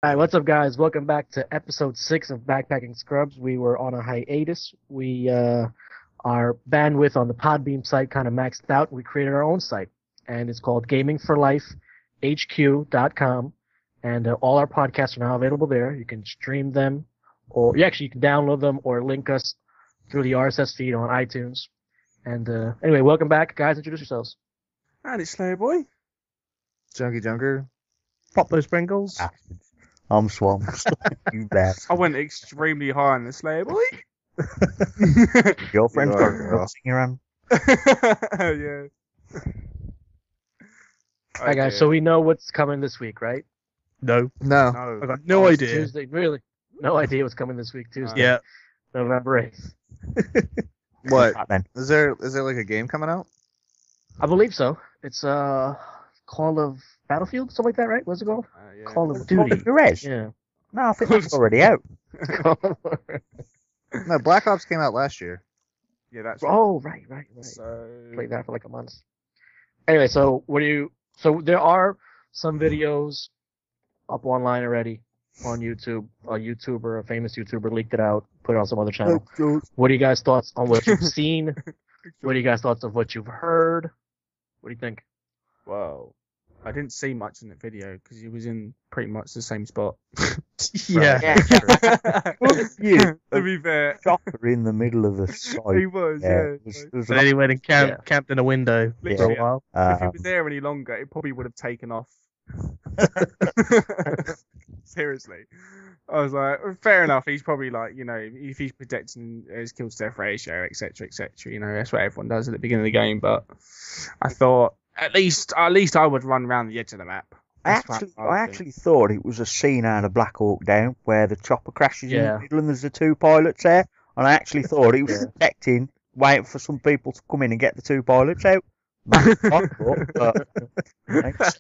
Alright, what's up, guys? Welcome back to episode 6 of Backpacking Scrubs. We were on a hiatus. Our bandwidth on the Podbeam site kind of maxed out. We created our own site, and it's called gamingforlifehq.com. And all our podcasts are now available there. You can stream them, or you can download them or link us through the RSS feed on iTunes. And anyway, welcome back, guys. Introduce yourselves. And it's Slayerboi. JunkyJunker. PopThosePringles. I'm swamped. You bet. I went extremely high on the Slayerboi. Girlfriend's You got are, a girl singing around. Yeah. Alright, guys, so we know what's coming this week, right? No. No. No. I got no It's idea. Tuesday, really? No idea what's coming this week, Tuesday. Yeah. November 8th. What? Right then. Is there like a game coming out? I believe so. It's Call of Battlefield, something like that, right? What's it called? Yeah. Call of Call Duty. of Perez? Yeah. No, I think that's already out. No, Black Ops came out last year. Yeah, that's Oh, right. So Played that for like a month. Anyway, so there are some videos up online already on YouTube. A famous YouTuber leaked it out, put it on some other channel. What are you guys' thoughts on what you've seen? What are you guys' thoughts of what you've heard? What do you think? Whoa. I didn't see much in the video because he was in pretty much the same spot. Yeah. You, To be fair, chopper in the middle of the site. he was. Yeah, Yeah. it was And then he went and Yeah. camped in a window for a Literally, while. if he was there any longer, it probably would have taken off. Seriously. I was like, fair enough. He's probably like, if he's protecting his kill to death ratio, etc., that's what everyone does at the beginning of the game. But I thought at least I would run around the edge of the map. I That's what actually thought it was a scene out of Black Hawk Down where the chopper crashes in Yeah. the middle and there's the two pilots there. And I actually thought it was protecting, waiting for some people to come in and get the two pilots out. But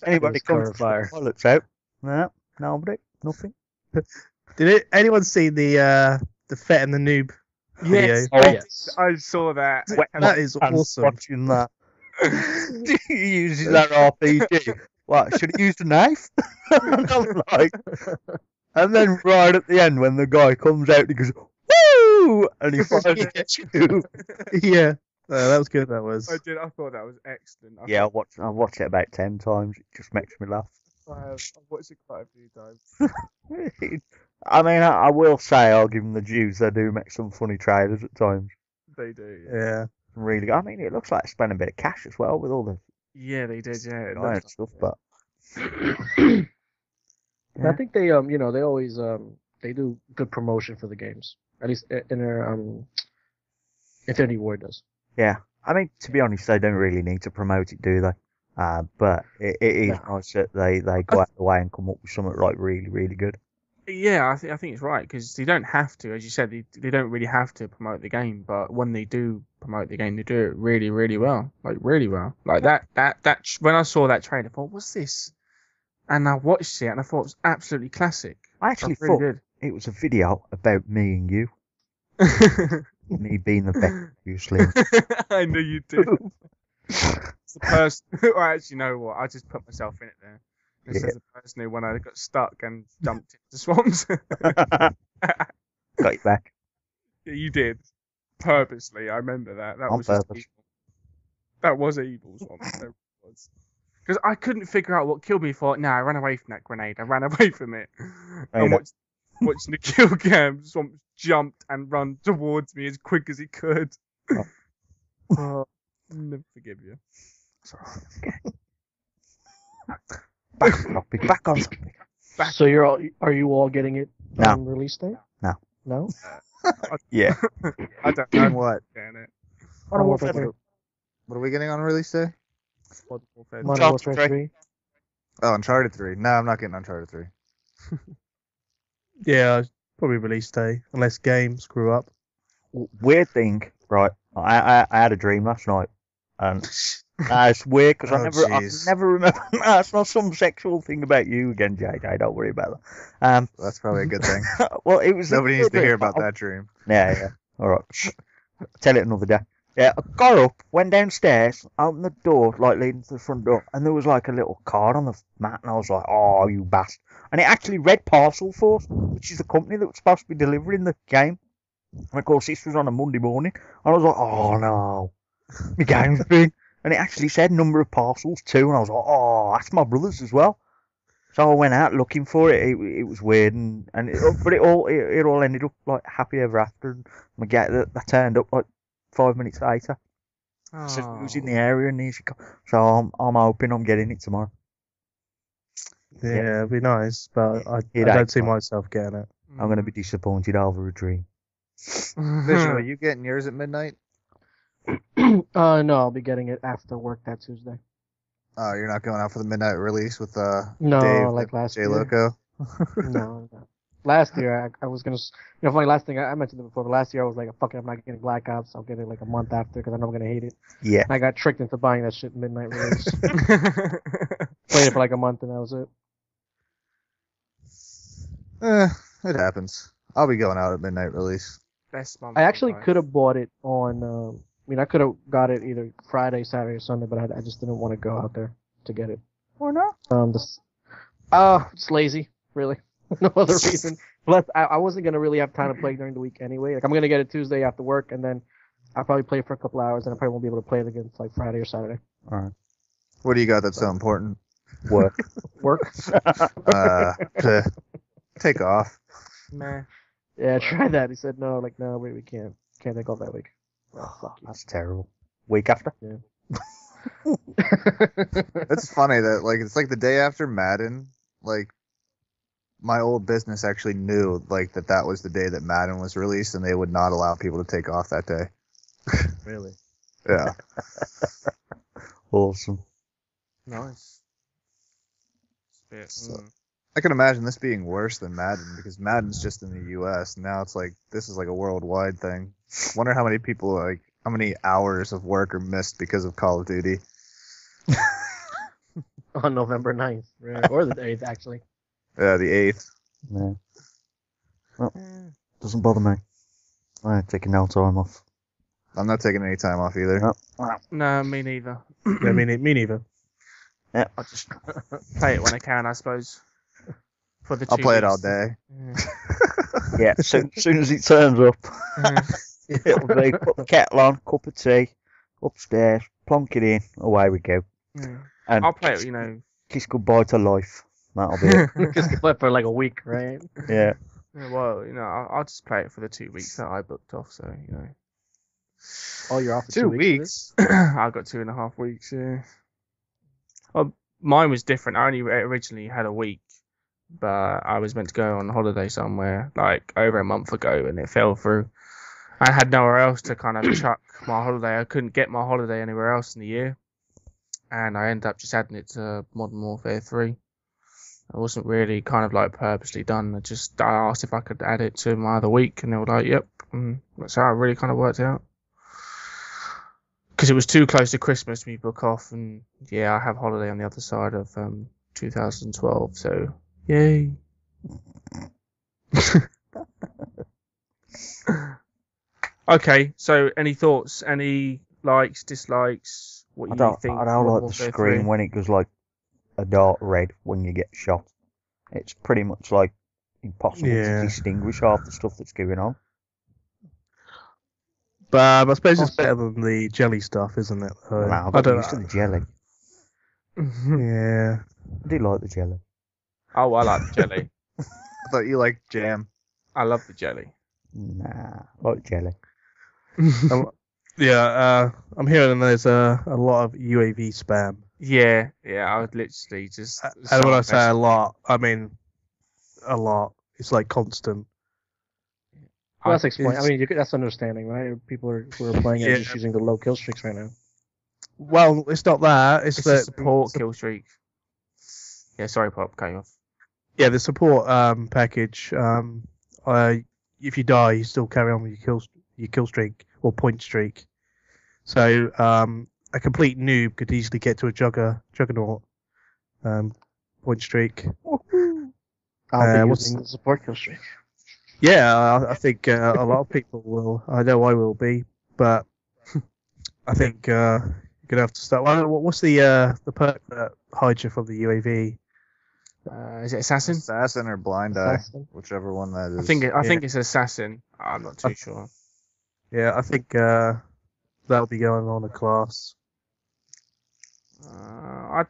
anybody comes to fire. the pilots out? No, nobody, nothing. Anyone see the Fet and the Noob video? Yes. Oh, yes. I saw that. That is And awesome. watching that. He uses that RPG. What, should he use the knife? And I'm like, and then right at the end when the guy comes out, he goes, woo! And he fires at you. Yeah. That was good, that was. I thought that was excellent. Yeah, I've watched it about 10 times. It just makes me laugh. I've watched it quite a few times. I mean, I will say I'll give them the dues. They do make some funny trailers at times. They do. Yeah. Really, I mean, it looks like spending a bit of cash as well with all the Yeah, they did. Yeah. It giant looks stuff. But I think they they always they do good promotion for the games. At least in their Infinity Ward does. yeah, I mean, to be honest, they don't really need to promote it, do they? But it is nice that they go out of the way and come up with something like really, really good. Yeah, I think it's right because they don't have to, as you said, they don't really have to promote the game. But when they do promote the game, they do it really, really well, like really well. Like that when I saw that trailer, I thought, what's this? And I watched it and I thought it was absolutely classic. I actually That's really thought it was a video about me and you, good. me being the best, obviously. I knew you do. It's the person. Well, actually, you know what? I just put myself in it there. This is the person who, when I got stuck and jumped into swamps. Got you back. Yeah, you did. Purposely. I remember that. That On was just purpose. evil. That was evil, Swamp. That was. Because I couldn't figure out what killed me. Thought, I ran away from that grenade. I ran away from it. And watching the kill cam, Swamp jumped and run towards me as quick as he could. Oh, I'll never forgive you. Back on topic. Back on topic. So are you all getting it No. on release date? No. No? Yeah. I don't know. What? Damn it. Modern Warfare 3. What are we getting on release day? Modern Warfare. Modern Warfare 3. Oh, Uncharted 3. No, I'm not getting Uncharted 3. Yeah, probably release day, unless games screw up. Weird thing, right? I had a dream last night, and it's weird because Oh, I jeez. never remember. No, it's not some sexual thing about you again, JJ. Don't worry about that. That's probably a good thing. Well, it was Nobody needs to hear but about that dream. Yeah. All right. Tell it another day. Yeah, I got up, went downstairs, opened the door, like leading to the front door, and there was like a little card on the mat, and I was like, "Oh, you bastard!" And it actually read Parcel Force, which is the company that was supposed to be delivering the game. And of course, this was on a Monday morning, and I was like, "Oh no, my game's been." And it actually said number of parcels too, and I was like, "Oh, that's my brother's as well." So I went out looking for it. It was weird, but it all ended up like happy ever after. And my that turned up like 5 minutes later. Said it was in the area and easy. So I'm hoping I'm getting it tomorrow. Yeah, it'd be nice, but I It don't ain't see fun. myself getting it. I'm gonna be disappointed over a dream. Vision, are you getting yours at midnight? No, I'll be getting it after work that Tuesday. Oh, you're not going out for the midnight release with No, Dave, like last J year. Loco? No. Last year, I was gonna, funny, last thing, I mentioned it before, but last year I was like, fuck it, I'm not getting Black Ops, I'll get it like a month after, because I know I'm gonna hate it. Yeah. And I got tricked into buying that shit midnight release. Played it for like a month and that was it. It happens. I'll be going out at midnight release. Best month I of actually life. could have bought it on, I could have got it either Friday, Saturday, or Sunday, but I just didn't want to go out there to get it. Why not? Just lazy, really. No other reason. Plus, I wasn't gonna really have time to play during the week anyway. Like, I'm gonna get it Tuesday after work, and then I'll probably play it for a couple hours, and I probably won't be able to play it again until like Friday or Saturday. All right. What do you got that's so important? Work. Work? To take off. Meh. Yeah, I tried that. He said no. Like, no, we can't take off that week. Oh, fuck you. That's terrible. Week after. It's funny that like it's like the day after Madden, like my old business actually knew like that was the day that Madden was released, and they would not allow people to take off that day. Really? Yeah. Awesome. Nice. Bit, So- I can imagine this being worse than Madden because Madden's just in the U.S. Now it's like this is like a worldwide thing. Wonder how many people like how many hours of work are missed because of Call of Duty. On November 9th. Right? Or the 8th, actually. Yeah, the 8th. Yeah. Well, doesn't bother me. I'm taking no time off. I'm not taking any time off either. No, me neither. Yeah, me neither. Yeah. I'll just play it when I can, I suppose. For the I'll 2 play it weeks. all day. Yeah. Yeah, soon as it turns up, Yeah. it'll be put the kettle on, cup of tea, upstairs, plonk it in, away we go. Yeah. And I'll play it, kiss goodbye to life. That'll be it. Just play for like a week, right? Yeah. Yeah, well, I'll just play it for the 2 weeks that I booked off, so, Oh, you're off for 2 2 weeks. I've got 2.5 weeks, yeah. Well, mine was different. I only originally had a week, but I was meant to go on holiday somewhere, like, over a month ago, and it fell through. I had nowhere else to kind of chuck my holiday. I couldn't get my holiday anywhere else in the year, and I ended up just adding it to Modern Warfare 3. I wasn't really kind of like purposely done. I asked if I could add it to my other week, and they were like, "Yep." And that's how it really kind of worked out. Because it was too close to Christmas when you book off, and yeah, I have holiday on the other side of 2012, so yay. Okay, so any thoughts? Any likes, dislikes? What I you don't think? like Modern the Warfare screen 3? when it goes like a dark red when you get shot. It's pretty much like impossible Yeah. to distinguish half the stuff that's going on. But I suppose it's better than the jelly stuff, isn't it? Well, I I got don't used to the jelly. Yeah. I do like the jelly. Oh, I like the jelly. I thought you liked jam. I love the jelly. Nah, I like jelly. Yeah, I'm hearing there's a lot of UAV spam. Yeah, I would literally just. And when I say a lot, I mean a lot. It's like constant. Well, that's explain. I mean, that's understanding, right? People who are playing it Yeah. just using the low kill streaks right now. Well, it's not that. It's It's the a support kill streak. Yeah, sorry, Pop, cut you off. Yeah, the support package. If you die, you still carry on with your kill streak or point streak. So a complete noob could easily get to a juggernaut point streak. I'll be what's- using the support kill streak. Yeah, I think a lot of people will. I know I will be, but I think you're gonna have to start. Well, what's the perk that hides you from the UAV? Is it assassin? Assassin or blind eye, Assassin? whichever one that is. I think it's assassin. I'm not too sure. Yeah, I think that'll be going on a class. I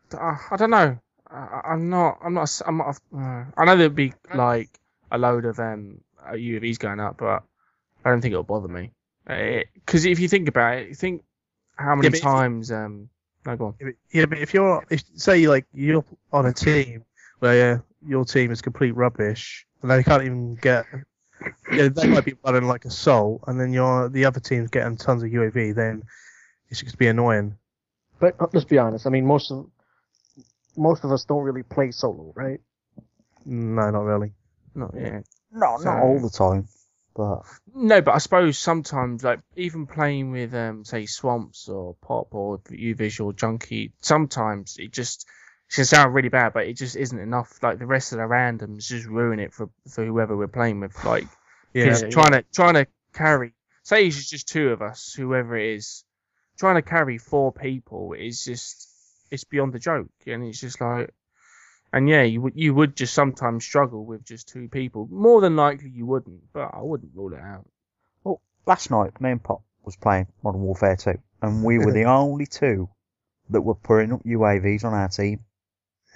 don't know. I know there'd be like a load of UAVs going up, but I don't think it'll bother me. Because if you think about it, think how many times. No, go on. Yeah, but if say like you're on a team where your team is complete rubbish and they can't even get. Yeah, they might be running like assault, and then the other team's getting tons of UAV. Then it's just be annoying. But let's be honest. I mean, most of us don't really play solo, right? No, not really. Not yet. No, not all the time. But no, but I suppose sometimes, like even playing with say Swamps or Pop or Visual Junkie, sometimes it can sound really bad, but it just isn't enough. Like the rest of the randoms just ruin it for whoever we're playing with. Like, trying to carry. Say it's just two of us, whoever it is, trying to carry 4 people is it's beyond the joke, and it's just like, and yeah, you would just sometimes struggle with just 2 people. More than likely you wouldn't, but I wouldn't rule it out. well, last night me and Pop was playing Modern Warfare 2, and we were the only 2 that were putting up UAVs on our team.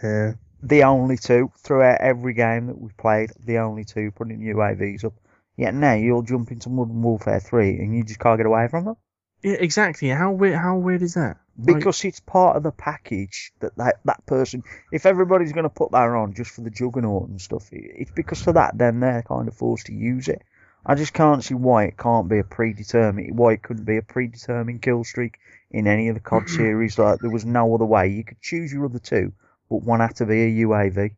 Yeah. The only 2 throughout every game that we've played. The only 2 putting UAVs up. Yet now you'll jump into Modern Warfare 3 and you just can't get away from them. Yeah, exactly. How weird is that? Because it's part of the package that person. If everybody's going to put that on just for the Juggernaut and stuff, it's because of that. Then they're kind of forced to use it. I just can't see why it can't be why it couldn't be a predetermined kill streak in any of the COD series. Like there was no other way. You could choose your other 2, but one had to be a UAV.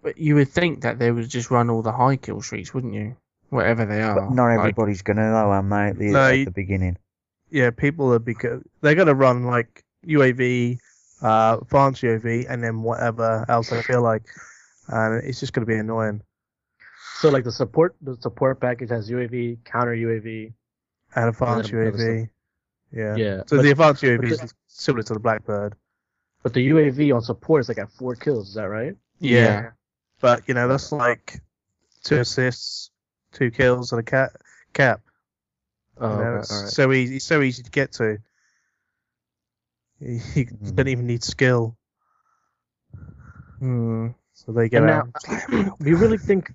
But you would think that they would just run all the high kill streaks, wouldn't you? Whatever they are. But not everybody's going to know, am they? At the beginning. Yeah, people are they're gonna run like UAV, advanced UAV, and then whatever else they feel like, and it's just gonna be annoying. So like the support package has UAV, counter UAV, And advanced UAV. Yeah. Yeah. So the advanced UAV is similar to the Blackbird. But the UAV on support is like at 4 kills. Is that right? Yeah. But that's like 2 assists, 2 kills, and a cap. Oh, okay, It's all right. so easy to get to. You don't even need skill. Hmm. So they get And out. now, you really think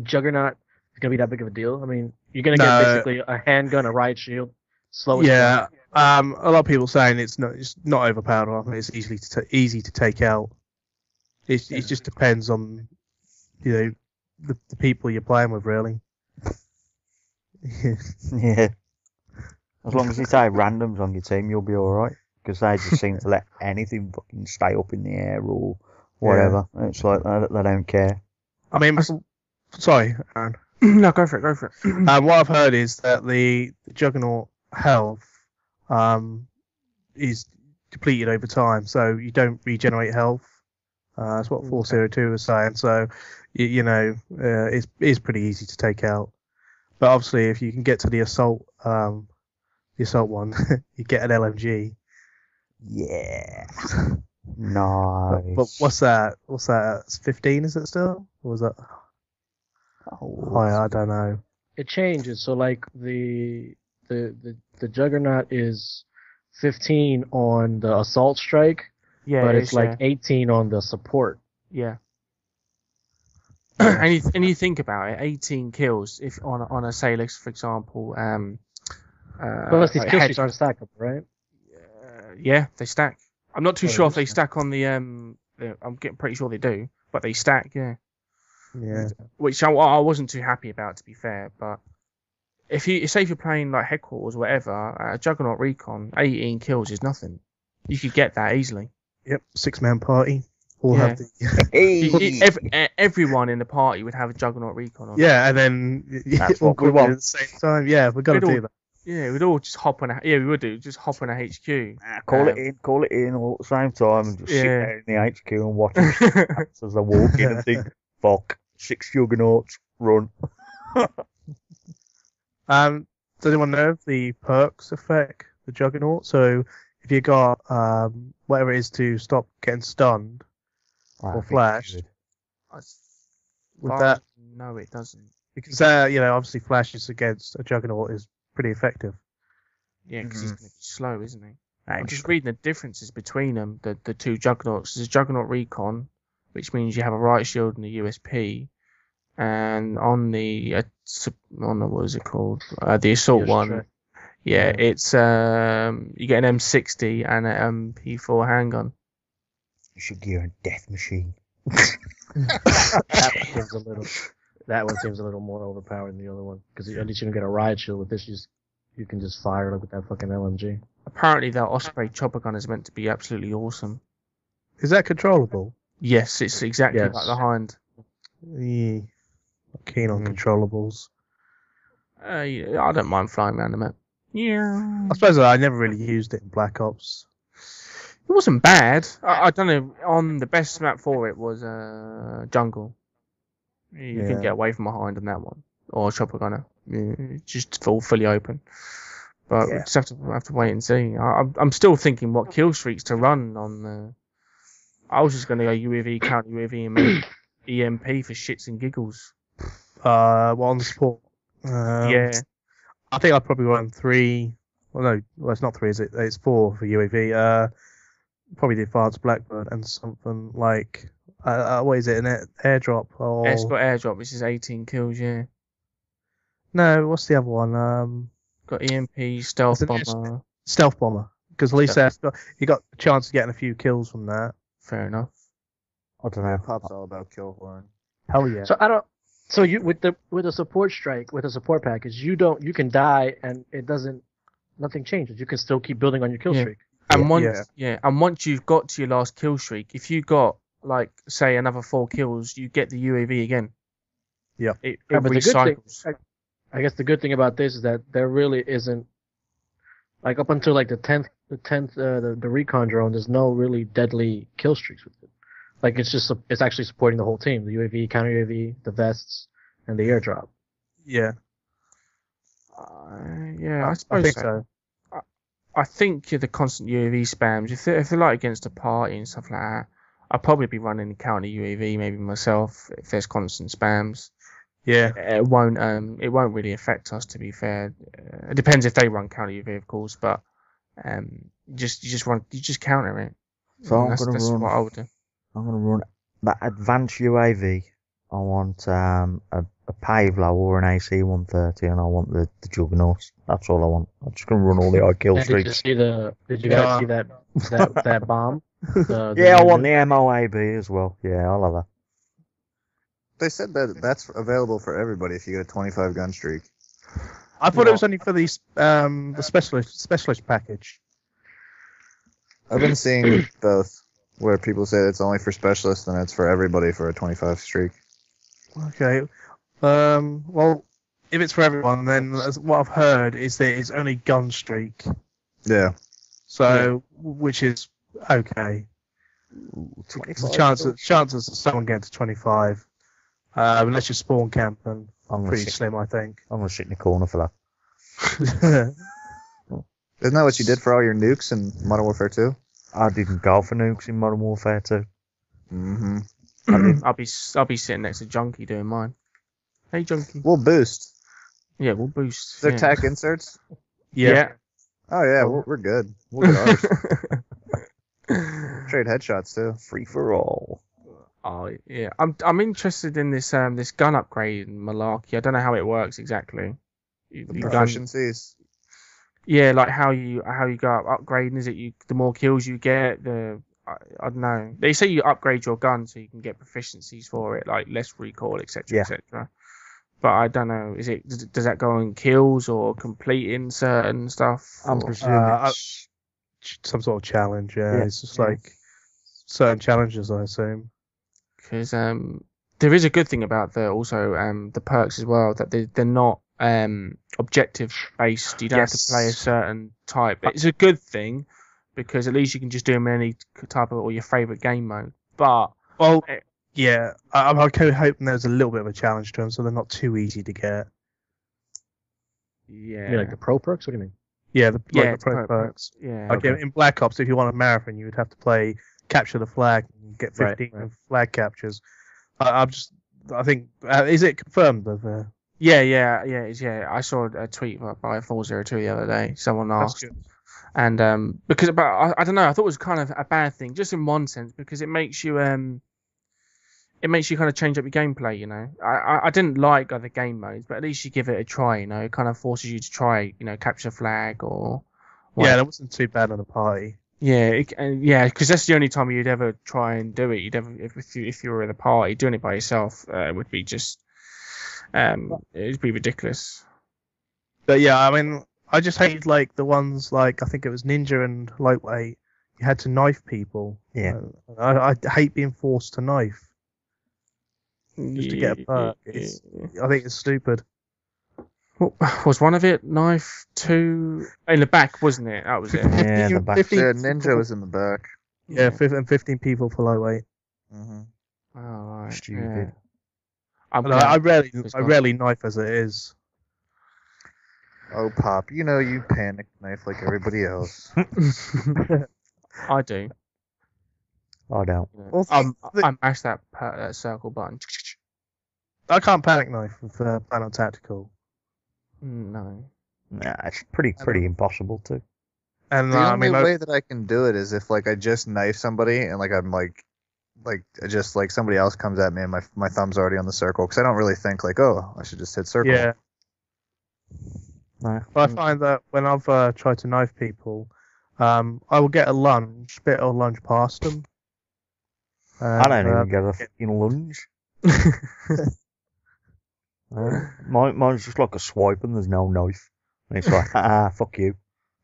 Juggernaut is gonna be that big of a deal? I mean, you're gonna get basically a handgun, a riot shield, slow. Yeah. A lot of people saying it's not overpowered. I think it's easy to take out. It just depends on the people you're playing with, really. Yeah. As long as you say randoms on your team, you'll be alright. Because they just seem to let anything fucking stay up in the air or whatever. Yeah. It's like they don't care. I mean, sorry, Aaron. No, go for it. What I've heard is that the Juggernaut health is depleted over time, so you don't regenerate health. That's what 402 was saying. So, it's pretty easy to take out. But obviously, if you can get to the assault one, you get an LMG. Yeah. Nice. But what's that? It's 15, is it still? Or was that? Oh, I don't know. It changes. So like the Juggernaut is 15 on the assault strike, but it's like 18 on the support. Yeah. And you think about it, 18 kills if on a Salix, for example. Unless these kill streaks aren't stackable, right? Yeah, they stack. I'm not too sure if they stack on the I'm getting pretty sure they do, but they stack. Yeah. Yeah. Which I wasn't too happy about, to be fair. But if you're playing like Headquarters or whatever, Juggernaut Recon, 18 kills is nothing. You could get that easily. Yep, 6-man party. All have everyone in the party would have a Juggernaut Recon on. Yeah, and then that's what we want at the same time. Yeah, we've got to do that. Yeah, we'd all just hop on we would hop on a HQ. Call it in all at the same time and just sit there in the HQ and watch them as they walk in and think, fuck, 6 Juggernauts, run. Does anyone know if the perks affect the Juggernaut. So if you got whatever it is to stop getting stunned I or think it flashed, should. with that, No, it doesn't. because obviously flashes against a Juggernaut is pretty effective. Yeah, because he's going to be slow, isn't he? I'm Thanks. just reading the differences between them, the two Juggernauts. There's Juggernaut Recon, which means you have a right shield and a USP, and on the what is it called? The assault one. Yeah, it's you get an M60 and an MP4 handgun. You should gear a death machine. That one seems a little more overpowered than the other one, because at least you don't get a riot shield. With this, you can just fire like with that fucking LMG. Apparently, that Osprey chopper gun is meant to be absolutely awesome. Is that controllable? Yes, it's exactly Yes. like the Hind. Yeah. Not keen on controllables. Yeah, I don't mind flying around the map. Yeah. I suppose I never really used it in Black Ops. It wasn't bad. I don't know. On the best map for it was Jungle. You Yeah. can get away from behind on that one, or Chopper Gunner. Yeah, just fully open. But we just have to wait and see. I'm still thinking what kill streaks to run on the. I was just going to go UAV, counter UAV, and maybe EMP for shits and giggles. On the support. Yeah. I think I'd probably run 3. Well, no, it's not 3, is it? It's 4 for UAV. Probably the Advanced Blackbird and something like, what is it? An airdrop? Or... Escort airdrop, which is 18 kills. Yeah. No, what's the other one? Got EMP, stealth It's an bomber. Stealth bomber. Because at least you got a chance of getting a few kills from that. Fair enough. I don't know. Pop's all about kill horn. Hell yeah. So I don't. So you with a support strike, with a support package, you can die and nothing changes. You can still keep building on your kill streak. And once you've got to your last kill streak, if you got like say another 4 kills, you get the UAV again. Yeah. It But recycles. I guess the good thing about this is that there really isn't, like up until like the 10th, the recon drone, there's no really deadly kill streaks with it. Like it's actually supporting the whole team, the UAV, counter UAV, the vests, and the airdrop. Yeah. I suppose I think so. so. I think the constant UAV spams, if they're like against a party and stuff like that, I'll probably be running the counter UAV maybe myself if there's constant spams. Yeah. It won't really affect us, to be fair. It depends if they run counter UAV, of course, but you just counter it. So That's what I would do. I'm gonna run that advanced UAV. I want a Pavlo or an AC-130, and I want the Juggernauts. That's all I want. I'm just gonna run all the high kill And streaks. Did you guys see that bomb? Yeah, I want the MOAB as well. Yeah, I'll have that. They said that that's available for everybody if you get a 25 gun streak. I thought it was only for the specialist package. I've been seeing both, where people say it's only for specialists and it's for everybody for a 25 streak. Okay. Well, if it's for everyone, then what I've heard is that it's only gun streak. Yeah. So, which is okay. The chances of someone getting to 25, unless you're spawn camping, pretty slim, I think. I'm gonna sit in the corner for that. Isn't that what you did for all your nukes in Modern Warfare 2? I didn't go for nukes in Modern Warfare 2. Mm-hmm. I'll be sitting next to Junky doing mine. Hey, Junky. We'll boost. Yeah, we'll boost. They're yeah. tac inserts? Yeah. Oh, yeah, we're good. We'll get ours. Trade headshots, too. Free for all. Oh yeah, I'm interested in this gun upgrade malarkey. I don't know how it works exactly. The proficiencies. Yeah, like how you go up upgrading. Is it the more kills you get, I don't know. They say you upgrade your gun so you can get proficiencies for it, like less recoil, etc., etc. But I don't know. Does that go on kills or completing certain stuff? I'm presuming it's some sort of challenge. Yeah, it's just like certain challenges, I assume. Because there is a good thing about the perks as well, that they're not objective based. You don't have to play a certain type. It's a good thing because at least you can just do them in any type of or your favorite game mode. But I'm kind of hoping there's a little bit of a challenge to them, so they're not too easy to get. Yeah, You mean like the pro perks? What do you mean? Yeah, the Yeah, pro perks. Yeah. Like in Black Ops, if you want a marathon, you would have to play capture the flag and get 15 Right. flag captures. I think is it confirmed that? Yeah. I saw a tweet by 402 the other day. Someone That's asked, good. and because I don't know, I thought it was kind of a bad thing, just in one sense, because it makes you kind of change up your gameplay. You know, I didn't like other game modes, but at least you give it a try. You know, it kind of forces you to try, capture flag or. Yeah, that wasn't too bad on the party. Yeah, because that's the only time you'd ever try and do it. You'd ever, if you were in a party, doing it by yourself would be just, it'd be ridiculous. But yeah, I mean, I just hated like the ones like I think it was Ninja and Lightweight. You had to knife people. Yeah. I hate being forced to knife just to get a perk. I think it's stupid. Was one of it knife 2 in the back, wasn't it? That was it. Yeah, the back. 15 Yeah, Ninja was in the back. Yeah, 15 people for Lightweight. Hmm. Oh, right. Stupid. Yeah. I rarely knife as it is. Oh, Pop, you panic knife like everybody else. I do. I don't. Well, I mash that circle button. I can't panic knife with Planet Tactical. No. Nah, it's pretty impossible to. And The I only mean, way that I can do it is if I just knife somebody and I'm like just somebody else comes at me and my thumb's already on the circle because I don't really think oh, I should just hit circle. yeah. No. But I find that when I've tried to knife people, I will get a lunge, bit of lunge past them. I don't even get a fucking lunge. Mine's just like a swipe and there's no knife. And it's like, fuck you.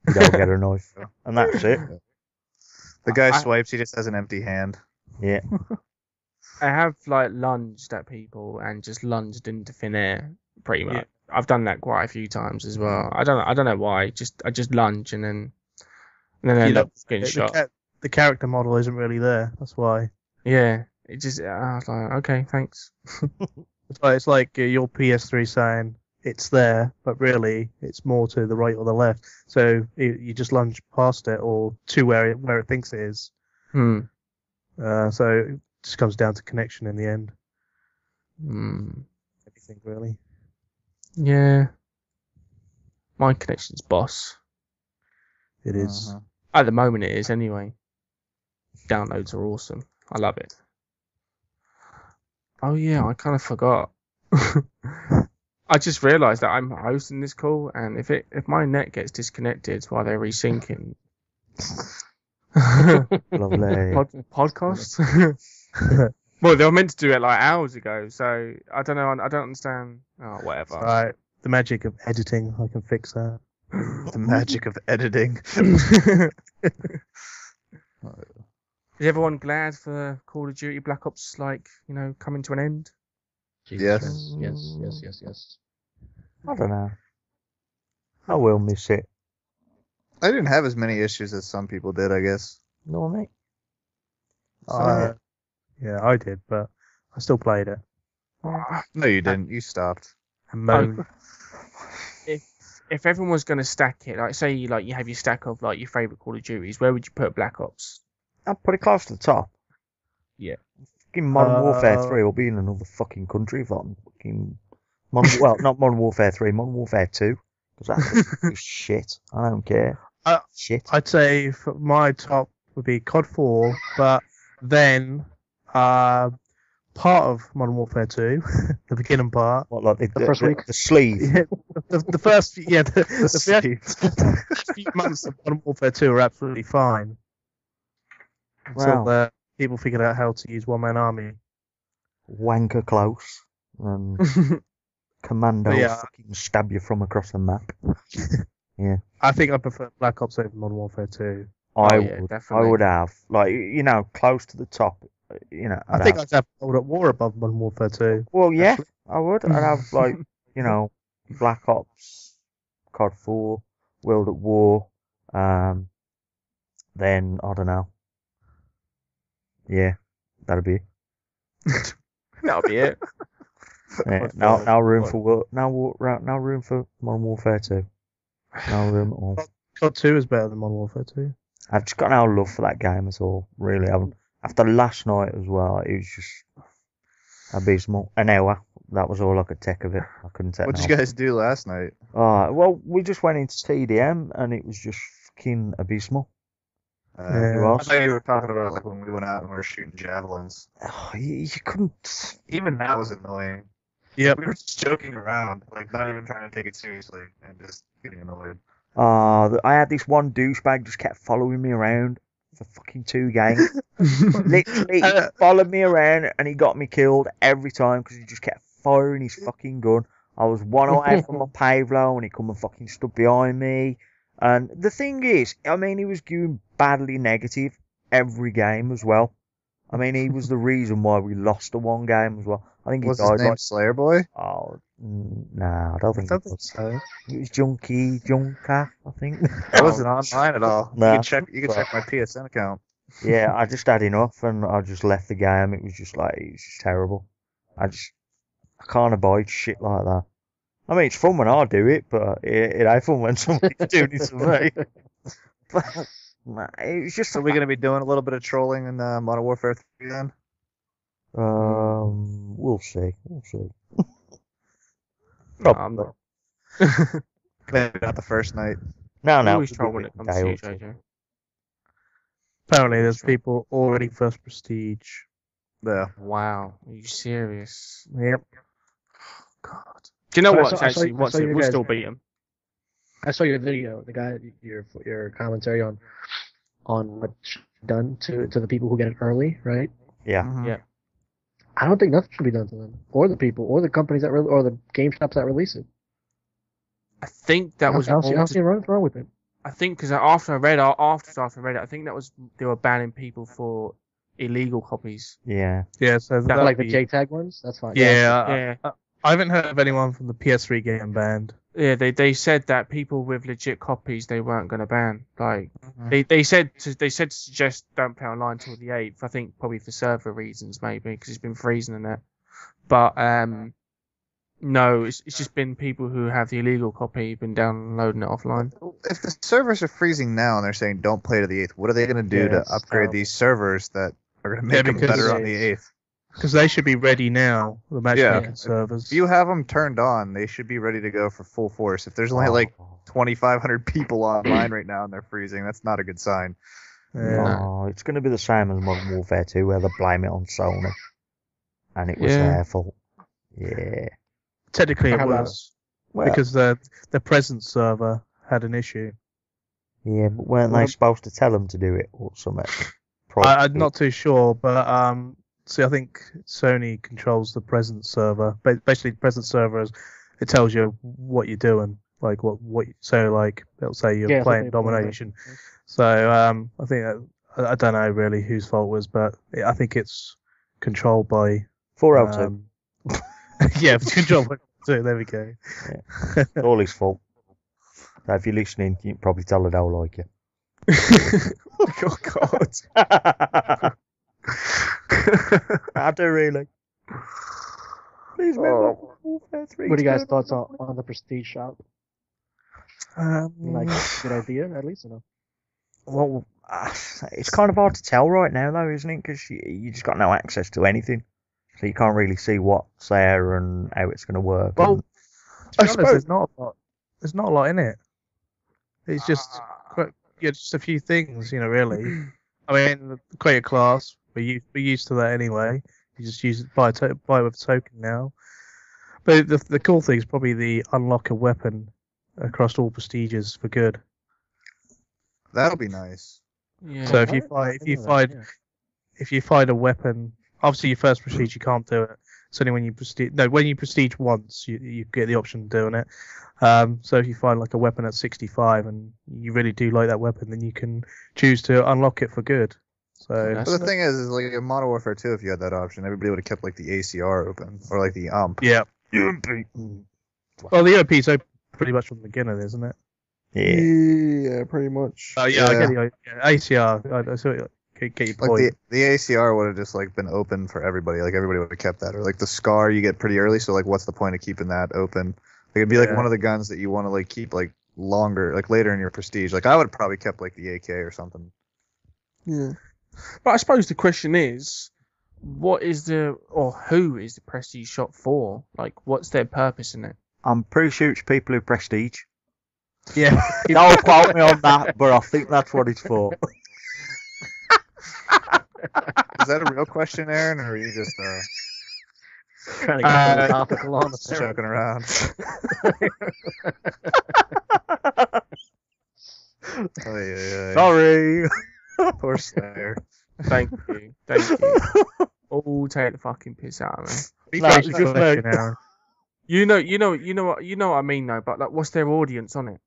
You don't get a knife. And that's it. The guy swipes, he just has an empty hand. Yeah. I have lunged at people and just lunged into thin air, pretty much. Yeah. I've done that quite a few times as well. I don't know why. I just lunge and then end up getting shot. The character model isn't really there. That's why. Yeah. It just I was like, okay, thanks. It's like your PS3 saying it's there, but really it's more to the right or the left. So you just lunge past it or to where it thinks it is. So it just comes down to connection in the end. Everything really. Yeah. My connection's boss. It is. At the moment it is anyway. Downloads are awesome. I love it. Oh yeah, I kind of forgot. I just realised that I'm hosting this call, and if my net gets disconnected while they're resyncing, Lovely. podcast. Well, they were meant to do it hours ago, so I don't know. I don't understand. Oh, whatever. Right, the magic of editing. I can fix that. The magic of editing. Is everyone glad for Call of Duty Black Ops coming to an end? Yes. Yes. I don't know. I will miss it. I didn't have as many issues as some people did, I guess. No, mate. Yeah, I did, but I still played it. No, you didn't. You stopped. And moaned. If everyone was going to stack it, say you have your stack of your favourite Call of Duties, where would you put Black Ops? I'd put it close to the top. Yeah. Fucking Modern Warfare 3 will be in another fucking country if I'm fucking... not Modern Warfare 3, Modern Warfare 2. Because that's shit. I don't care. Shit. I'd say my top would be COD 4, but then part of Modern Warfare 2, the beginning part. What, like the first week? The sleeve. Yeah, the first few months of Modern Warfare 2 are absolutely fine. Until people figured out how to use one-man army. Wanker close. And commando fucking stab you from across the map. Yeah. I think I prefer Black Ops over Modern Warfare 2. I definitely. would have. Close to the top. I think I'd have World at War above Modern Warfare 2. Well, yeah, actually. I would. I'd have, Black Ops, COD 4, World at War, then, I don't know. Yeah, that'd be it. That'll be it. Yeah, no room for Modern Warfare 2. No room at all. COD 2 is better than Modern Warfare 2. I've just got no love for that game at all. Really, I haven't. After last night as well, it was just abysmal. An hour. That was all I could take of it. I couldn't take. What did you guys do last night? Well, we just went into TDM and it was just fucking abysmal. Yeah. I thought you were talking about like when we went out and we were shooting javelins. You couldn't. Even that was annoying. Yep. We were just joking around, like not even trying to take it seriously, and just getting annoyed. I had this one douchebag just kept following me around for fucking 2 games. Literally, he followed me around and he got me killed every time because he just kept firing his fucking gun. I was one away from my Pavlo and he come and fucking stood behind me. And the thing is, I mean, he was doing badly negative every game as well. I mean, he was the reason why we lost the one game as well. I think he Was died his name like... Slayerboi? Oh, no, I don't think it was. so. It was JunkyJunker, I think. I wasn't online at all. Nah. You can check my PSN account. Yeah, I just had enough and I just left the game. It was just terrible. I can't abide shit like that. I mean, it's fun when I do it, but it ain't fun when somebody's doing it to me. But, nah, it was just... So we're gonna be doing a little bit of trolling in Modern Warfare 3 then? We'll see. I'm not. Maybe not the first night. No. Always troll when it comes to you, JJ. Apparently, there's people already first prestige. Yeah. Wow, are you serious? Yep. God. Do you know But I what? saw- I saw- Actually, I what's saw it? you We'll guys- still beat him. I saw your video, the guy, your commentary on what's done to the people who get it early, right? Yeah. Mhm. Yeah. I don't think nothing should be done to them, or the people, or the companies or the game shops that release it. I think that was. I don't see anything wrong with it. I think because after I read it, I think that was they were banning people for illegal copies. Yeah. Yeah, so that'd Like the be- JTAG ones, that's fine. Yeah, Yeah. I haven't heard of anyone from the PS3 getting banned. Yeah, they said that people with legit copies they weren't going to ban. Like Mhm. they said to suggest don't play online until the 8th. I think probably for server reasons maybe because it's been freezing and that. But no, it's just been people who have the illegal copy been downloading it offline. If the servers are freezing now and they're saying don't play to the 8th, what are they going to do Yeah, to that's upgrade terrible. these servers that are going to make them because- better on the 8th? Because they should be ready now, the matchmaking Yeah. servers. If you have them turned on, they should be ready to go for full force. If there's only like 2,500 people online right now and they're freezing, that's not a good sign. Yeah. Oh, it's going to be the same as Modern Warfare 2, where they blame it on Sony, and it was Yeah. their fault. Yeah. Technically, it How about- was Well, because the present server had an issue. yeah, but weren't they Well- supposed to tell them to do it or something? I'm not too sure, but see, I think Sony controls the present server. But basically, the present server it tells you what you're doing, like so like it'll say you're Yeah, playing something like that. domination. So I think I don't know really whose fault it was, but I think it's controlled by 402. yeah, it's controlled by so there we go. It's all his fault. So if you're listening, you can probably tell they don't like you. Oh God. I do really. Please remember Warfare 3. What are you guys' thoughts on the Prestige shop? Um, Like, good idea, at least, or no? Well, it's kind of hard to tell right now, though, isn't it? Because you just got no access to anything, so you can't really see what's there and how it's going to work. Well, and- to be I honest, suppose- there's not a lot. There's not a lot in it. It's just just a few things, really. I mean, the creator class, we're used to that anyway. You just use it buy with a token now. But the cool thing is probably the unlock a weapon across all prestiges for good. That'll be nice. Yeah. So if I you didn't know that, yeah. if you find a weapon, obviously your first prestige you can't do it. It's only when you prestige. No, when you prestige once, you get the option of doing it. So if you find like a weapon at 65 and you really do like that weapon, then you can choose to unlock it for good. So That's- But the thing is like in Modern Warfare 2, if you had that option, everybody would have kept like the ACR open or like the UMP. yeah. Well, the OP is open pretty much from the beginning, isn't it? Yeah. Yeah, pretty much. Oh yeah, I get the ACR. I saw you get your point. Like the ACR would have just like been open for everybody. Like everybody would have kept that. Or like the SCAR you get pretty early, so like what's the point of keeping that open? Like it'd be like Yeah. one of the guns that you want to like keep like longer, like later in your prestige. Like I would have probably kept like the AK or something. Yeah. But I suppose the question is, what is or who is the prestige shop for? Like, what's their purpose in it? I'm pretty sure it's people who prestige. Yeah. Don't quote me on that, but I think that's what it's for. Is that a real question, Aaron, or are you just Trying to get philosophical on the joking around? Sorry. Poor Slayer. Thank you. All take the fucking piss out of me. No, Just it's just a question, Aaron. You know what I mean though. But like, what's their audience on it?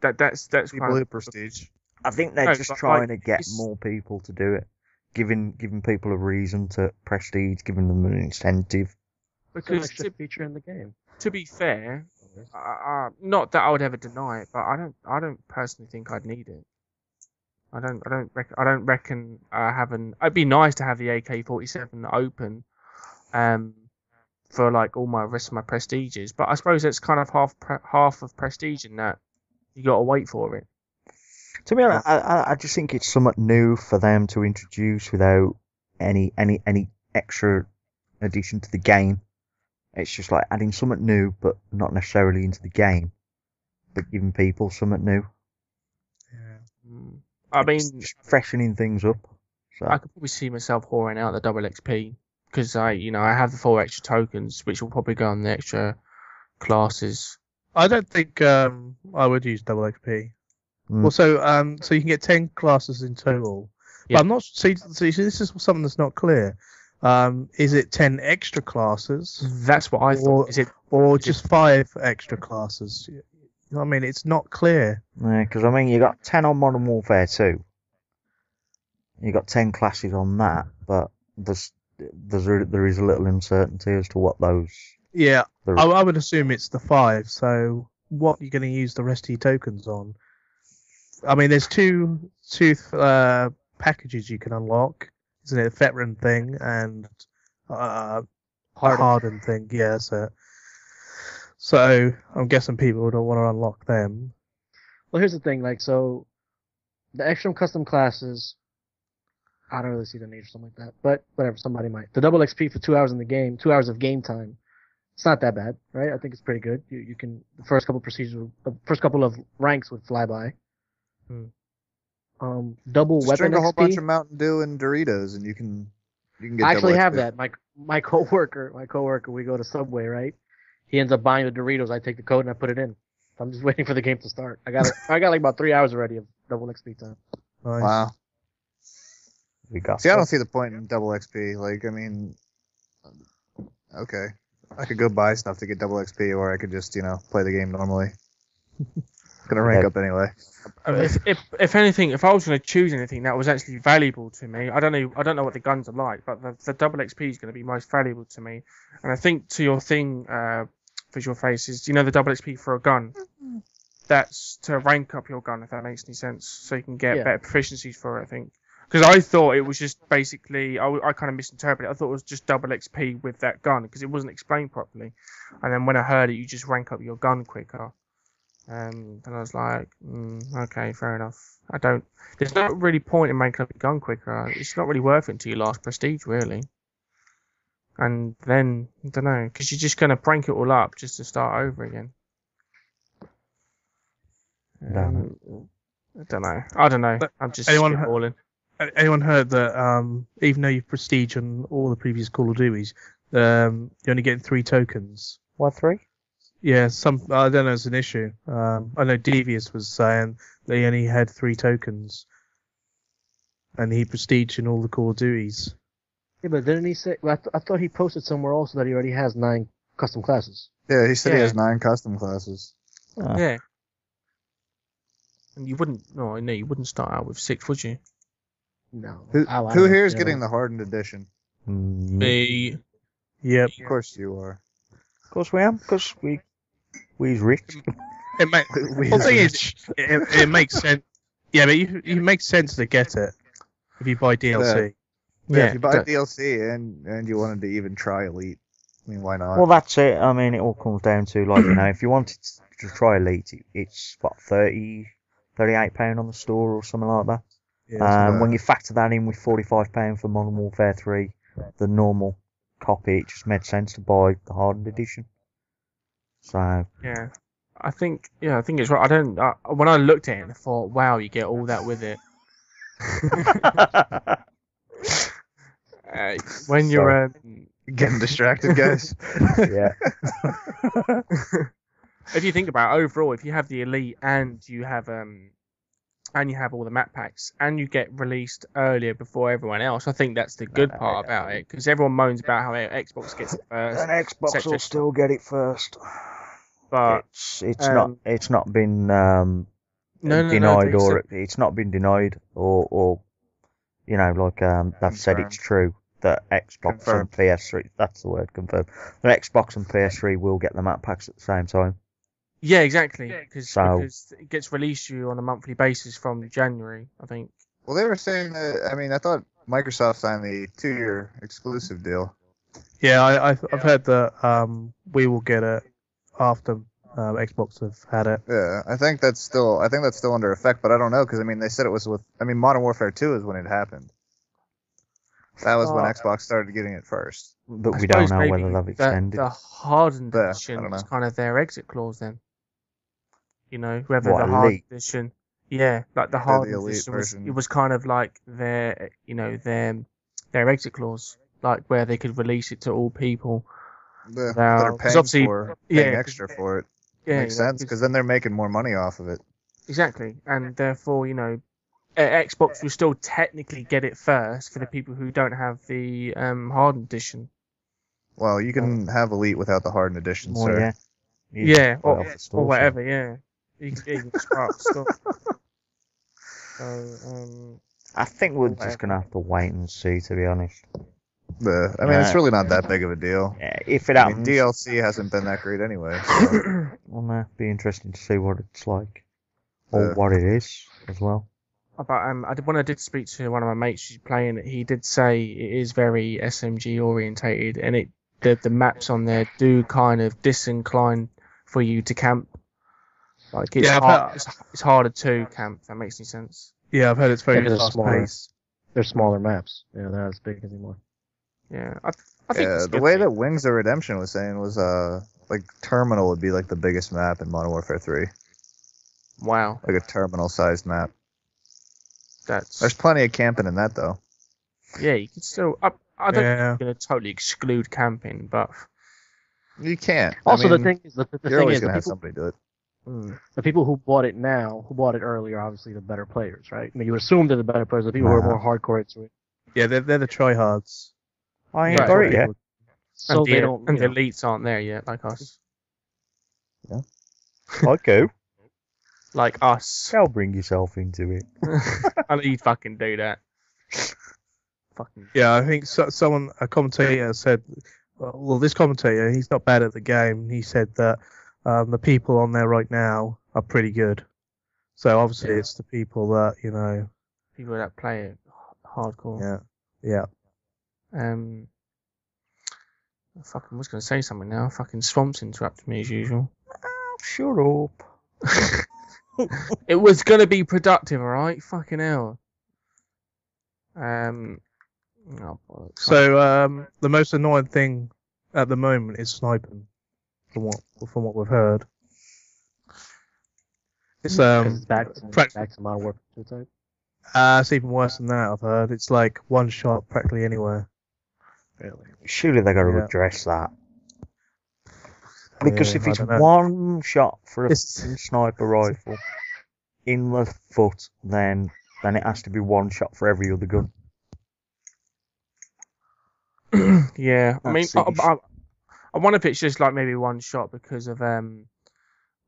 That's People kind who of, prestige. I think they're No, just but, trying like, to get it's- more people to do it, giving people a reason to prestige, giving them an incentive. It's an because extra feature in the game. to be fair, not that I would ever deny it, but I don't personally think I'd need it. I don't reckon having. It'd be nice to have the AK-47 open, for like all my rest of my prestiges. But I suppose that's kind of half of prestige in that you got to wait for it. To me, I just think it's somewhat new for them to introduce without any extra addition to the game. It's just like adding something new, but not necessarily into the game, but giving people something new. I mean, It's just freshening things up. So I could probably see myself whoring out the double XP because I have the 4 extra tokens, which will probably go on the extra classes. I don't think I would use double XP. Also, so you can get 10 classes in total. Yeah. But I'm not. See, this is something that's not clear. Is it 10 extra classes, That's what I thought. or just 5 extra classes? You know what I mean? It's not clear. yeah, because I mean, you got 10 on Modern Warfare 2. You got 10 classes on that, but there is a little uncertainty as to what those. Yeah, the- I would assume it's the 5. So what are you going to use the rest of your tokens on? I mean, there's two packages you can unlock, isn't it? A veteran thing and a hardened thing. Yeah, so I'm guessing people don't want to unlock them. Well, here's the thing, like, so the extra custom classes, I don't really see the need for something like that, but whatever, somebody might. The double XP for 2 hours in the game, 2 hours of game time, it's not that bad, right? I think it's pretty good. You can, the first couple of ranks would fly by. Double Just weapon drink a whole XP. bunch of Mountain Dew and Doritos, and you can get. I actually double have XP. that. My coworker, we go to Subway, right? He ends up buying the Doritos. I take the code and I put it in. I'm just waiting for the game to start. I got like about 3 hours already of double XP time. Nice. Wow. We got. See, I don't see the point in double XP. Like, I mean, okay, I could go buy stuff to get double XP, or I could just, play the game normally. Gonna rank up anyway. If anything, if I was going to choose anything that was actually valuable to me, I don't know what the guns are like, but the double XP is going to be most valuable to me. And I think to your thing, VisualFace, is the double XP for a gun. That's to rank up your gun, if that makes any sense, so you can get better proficiencies for it. I think because I thought it was just basically I kind of misinterpreted it. I thought it was just double XP with that gun because it wasn't explained properly. And then when I heard it, you just rank up your gun quicker. And I was like, okay, fair enough. There's not really point in making up your gun quicker. It's not really worth it until your last prestige, really. And then, I don't know, because you're just going to crank it all up just to start over again. I don't know. I'm just spitballing. Anyone heard that even though you've prestige on all the previous Call of Duties, you're only getting 3 tokens? What, 3? Yeah, I don't know, it's an issue. I know Devious was saying they only had 3 tokens, and he prestiged in all the Call of Duties. Yeah, but didn't he say? Well, I thought he posted somewhere also that he already has 9 custom classes. Yeah, he said he Yeah. has 9 custom classes. Yeah. And you wouldn't start out with 6, would you? No. Who I don't who know, here is you know. getting the hardened edition? Me. Yep. Of course you are. Of course we am, because we's rich. Well, the thing is, it makes sense. Yeah, but it makes sense to get it if you buy DLC. Yeah, if you buy DLC and you wanted to even try Elite, I mean, why not? Well, that's it. I mean, it all comes down to, like, if you wanted to try Elite, it's what, £38 on the store or something like that. Yeah, When you factor that in with £45 for Modern Warfare 3, the normal copy, it just made sense to buy the hardened edition. So Yeah, I think it's right. When I looked at it, I thought, wow, you get all that with it. When you're Getting distracted, guys. yeah, if you think about it, overall, if you have the Elite and you have all the map packs and you get released earlier before everyone else, I think that's the good part about it, because everyone moans about how Xbox gets it first. and Xbox will still get it first. But it's not been denied it's not been denied or you know, like they've said it's true that Xbox and PS3, that's the word, confirmed, that Xbox and PS3 will get the map packs at the same time. Yeah, exactly. Because it gets released to you on a monthly basis from January, I think. Well, they were saying that. I mean, I thought Microsoft signed the 2-year exclusive deal. Yeah, I've heard that we will get it after Xbox have had it. Yeah, I think that's still under effect, but I don't know, because I mean, they said it was with. I mean, Modern Warfare 2 is when it happened. That was when Xbox started getting it first. But we don't know whether they've extended. The hardened Yeah, edition is kind of their exit clause then. You know, whoever What, the hardened Elite? edition, yeah, like the hardened edition version. it was kind of like their exit clause, like where they could release it to all people. That Now, are 'cause paying yeah, extra for it. Yeah, Makes sense, because then they're making more money off of it. Exactly, and therefore, you know, Xbox will still technically get it first for the people who don't have the hardened edition. Well, you can have Elite without the hardened edition, Well, sir. yeah. Yeah, buy off the store, or whatever, yeah. You can just buy off the store. So, I think we're whatever. just gonna have to wait and see, to be honest. I mean, it's really not that big of a deal. Yeah, if it I mean, happens, DLC hasn't been that great anyway. So. well, no, be interesting to see what it's like or what it is as well. But when I did speak to one of my mates who's playing it, he did say it is very SMG orientated, and the maps on there do kind of disincline for you to camp. Like it's harder to camp. If that makes any sense. Yeah, I've heard it's very Yeah, fast smaller. paced. They're smaller maps. Yeah, they're not as big anymore. Yeah, I think it's a The good way thing. that Wings of Redemption was saying was like Terminal would be like the biggest map in Modern Warfare 3, Wow, like a terminal-sized map. that's There's plenty of camping in that though. yeah. You can still. I don't think Yeah. you're gonna totally exclude camping, but You can't. Also, I mean, the thing is, the you're thing always is, gonna the have people, somebody do it. the people who bought it earlier, obviously the better players, right? I mean, you assume they're the better players. The people who are more hardcore into it, Yeah, they're the tryhards. I ain't Right. got it yet. so they don't. and you the know, elites aren't there yet, like us. I go. Like us. Go bring yourself into it. I know you'd fucking do that. Fucking. Yeah, I think a commentator said, well, this commentator, he's not bad at the game. He said that the people on there right now are pretty good. So obviously it's the people that, you know, People that play it hardcore. yeah. I fucking was gonna say something now. Fucking Swamp's interrupted me as usual. Shut up. It was gonna be productive, alright? Fucking hell. Oh, bollocks. So the most annoying thing at the moment is sniping, from what we've heard. It's 'cause it's back prac- to Modern Warfare 2 type. it's even worse than that. I've heard it's like one shot practically anywhere. Really. Surely they got to Yeah. address that. Because Yeah, if I it's don't know. one shot for a It's- fucking sniper rifle in the foot, then it has to be one shot for every other gun. Yeah, I mean, That's the issue. I wonder if it's just like maybe one shot because of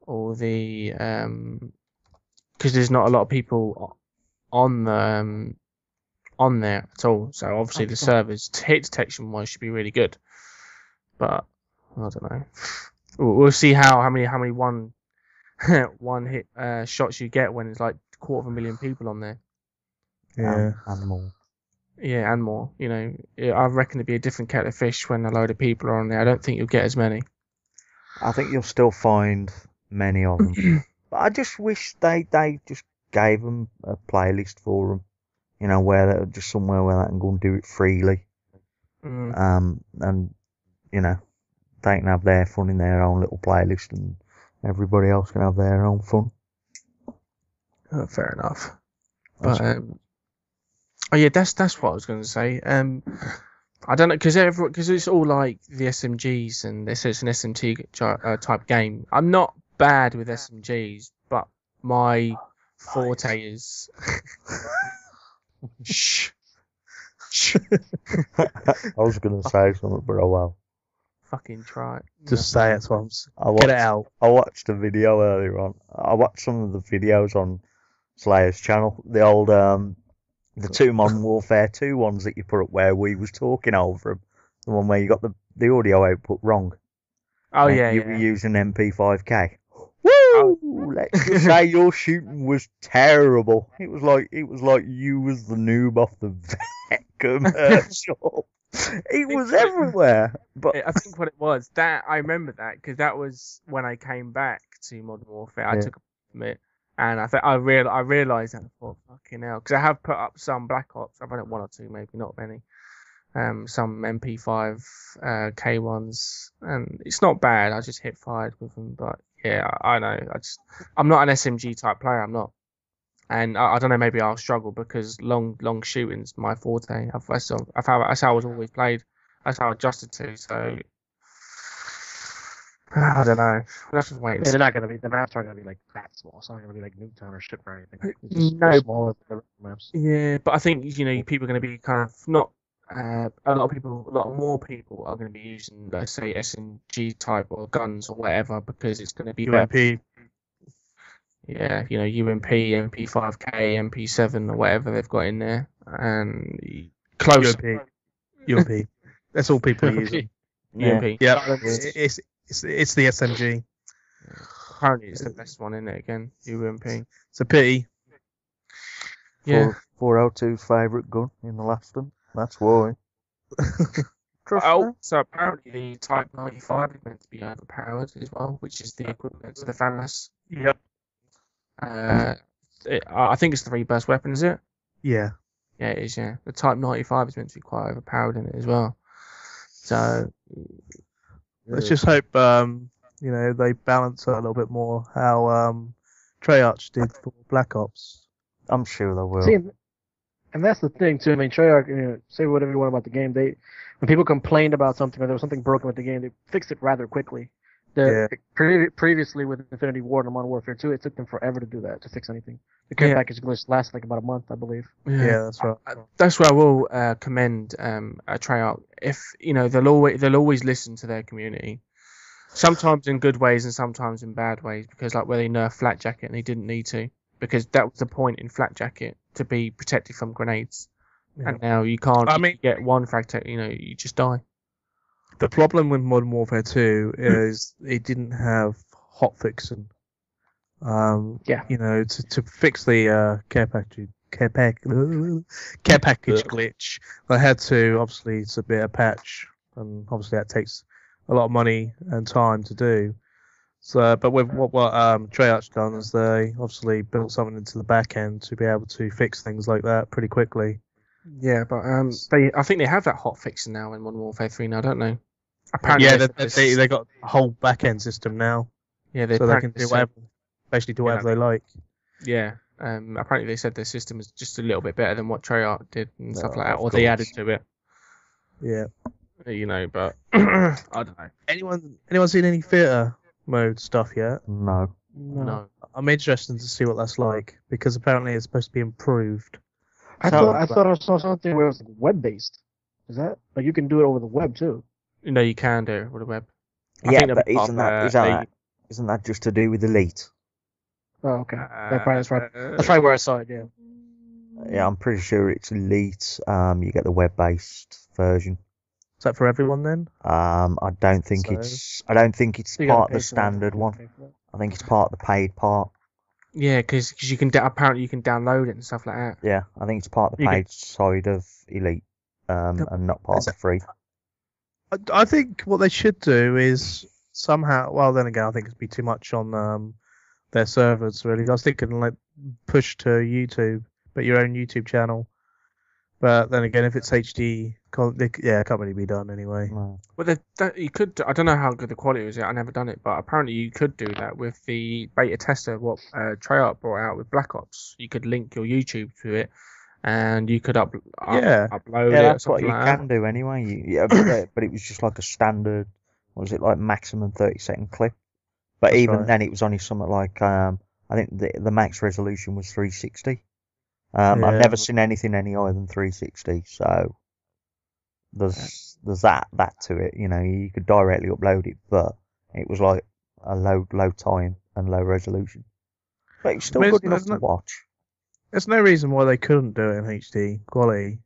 all the because there's not a lot of people on the on there at all. So obviously the servers hit detection wise should be really good, but I don't know. We'll see how many one hit shots you get when it's like 250,000 people on there. Yeah. And more. Yeah, and more. You know, I reckon it'd be a different kettle of fish when a load of people are on there. I don't think you'll get as many. I think you'll still find many of them. But I just wish they just gave them a playlist for them, you know, where just somewhere where they can go and do it freely. And you know, they can have their fun in their own little playlist, and everybody else can have their own fun. Oh, fair enough. But oh yeah, that's what I was going to say. I don't know, because it's all like the SMGs, and it's an SMT type game. I'm not bad with SMGs, but my forte is. Shh. I was going to say something, but oh well. Fucking try it. Just say it, Swamps. Get Get it out. I watched a video earlier on. I watched some of the videos on Slayer's channel. The old, the 2 Modern Warfare 2 ones that you put up where we was talking over them. The one where you got the audio output wrong. Oh yeah, You were using MP5K. Oh. Woo! Let's just say your shooting was terrible. It was like you was the noob off the vet commercial. It was everywhere. But I think what it was, that I remember that because that was when I came back to Modern Warfare. I took a from it, and I realized that. I thought, fucking hell, because I have put up some Black Ops. I've done it 1 or 2, maybe not many. Some MP5 K ones, and it's not bad. I just hit fired with them, but yeah, I know. I'm not an SMG type player. I'm not, and I don't know. Maybe I'll struggle because long shooting's my forte. That's how I was always played. That's how I adjusted to. So I don't know. Let's just wait. They're not gonna be. The maps aren't gonna be like that small. It's not gonna be like Nuketown or shit or anything. It's just No. smaller than the maps. Yeah, but I think people are going to be kind of not. A lot more people are going to be using, let's say, SMG type or guns or whatever because it's going to be better. UMP. Yeah, UMP, MP5K, MP7 or whatever they've got in there, and close. UMP. That's all people are using. UMP. Yeah, it's the SMG. Apparently, it's the best one in it again. UMP. It's a pity. Yeah. 402's favourite gun in the last one. That's why. So apparently the Type 95 is meant to be overpowered as well, which is the equivalent to the FAMAS. Yep. I think it's the 3 burst weapon, is it? Yeah. Yeah, it is, yeah. The Type 95 is meant to be quite overpowered in it as well. So Let's just hope they balance it a little bit more how Treyarch did for Black Ops. I'm sure they will. See, and that's the thing too. I mean, Treyarch, say whatever you want about the game. When people complained about something or there was something broken with the game, they fixed it rather quickly. Previously with Infinity Ward and Modern Warfare 2, it took them forever to do that, to fix anything. The care package glitch lasted like about a month, I believe. Yeah, that's right. That's where I will commend Treyarch. If they'll always listen to their community. Sometimes in good ways and sometimes in bad ways, because like where they nerfed Flat Jacket and they didn't need to, because that was the point in Flat Jacket, to be protected from grenades. Yeah. And now you can't. You get one frag, you just die. The problem with Modern Warfare 2 is it didn't have hotfixing. To fix the care package glitch, they had to obviously submit a patch, and obviously that takes a lot of money and time to do. So, but with what Treyarch done is they obviously built something into the back end to be able to fix things like that pretty quickly. Yeah, but I think they have that hot fixing now in Modern Warfare 3 now, don't they? Apparently, they got a whole back end system now. Yeah, they can do whatever, basically do whatever they like. Yeah. Apparently they said their system is just a little bit better than what Treyarch did and stuff like that, or they added to it. Yeah. But I don't know. Anyone seen any theater mode stuff yet? No. I'm interested to see what that's like because apparently it's supposed to be improved. I thought I saw something where it was web based. Is that like you can do it over the web too? No, you can do it with the web. But isn't that just to do with Elite? Oh, okay. That's right. That's right where I saw it. Yeah. Yeah, I'm pretty sure it's Elite. You get the web-based version. Is that for everyone then? I don't think it's part of the standard one. I think it's part of the paid part. Yeah, because you can apparently you can download it and stuff like that. Yeah, I think it's part of the paid side of Elite, and not part of the free. I think what they should do is somehow. Well, then again, I think it'd be too much on their servers. Really, I was thinking like push to YouTube, but your own YouTube channel. But then again, if it's HD, it can't really be done anyway. No. Well, you could. I don't know how good the quality is yet. I never done it, but apparently you could do that with the beta tester. What Treyarch brought out with Black Ops, you could link your YouTube to it, and you could upload Yeah, it. that's Or what something you like can do anyway. But it was just like a standard. What was it like maximum 30-second clip? But That's even right. then, it was only something like I think the max resolution was 360. Yeah. I've never seen anything any higher than 360. So there's that to it. You know, you could directly upload it, but it was like a low time and low resolution. But it's still I mean, good enough there's to watch. There's no reason why they couldn't do it in HD quality.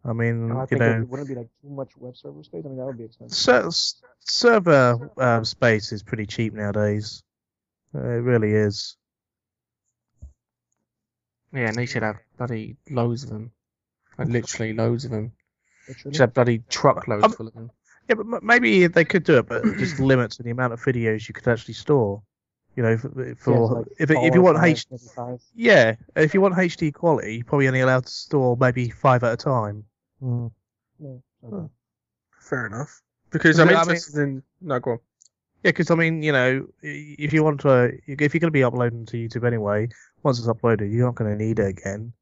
I mean, I you think know, it wouldn't be like too much web server space. I mean, that would be expensive. server space is pretty cheap nowadays. It really is. Yeah, and they should have bloody loads of them. Like literally loads of them. Literally. Should have bloody truckloads full of them. Yeah, but maybe they could do it, but just limits the amount of videos you could actually store. You know, if you want HD, yeah, if you want HD quality, you're probably only allowed to store maybe 5 at a time. Mm. Fair enough. Because I I'm mean- interested in. No, go on. Yeah, because I mean, you know, if you want to, if you're going to be uploading to YouTube anyway, once it's uploaded, you're not going to need it again.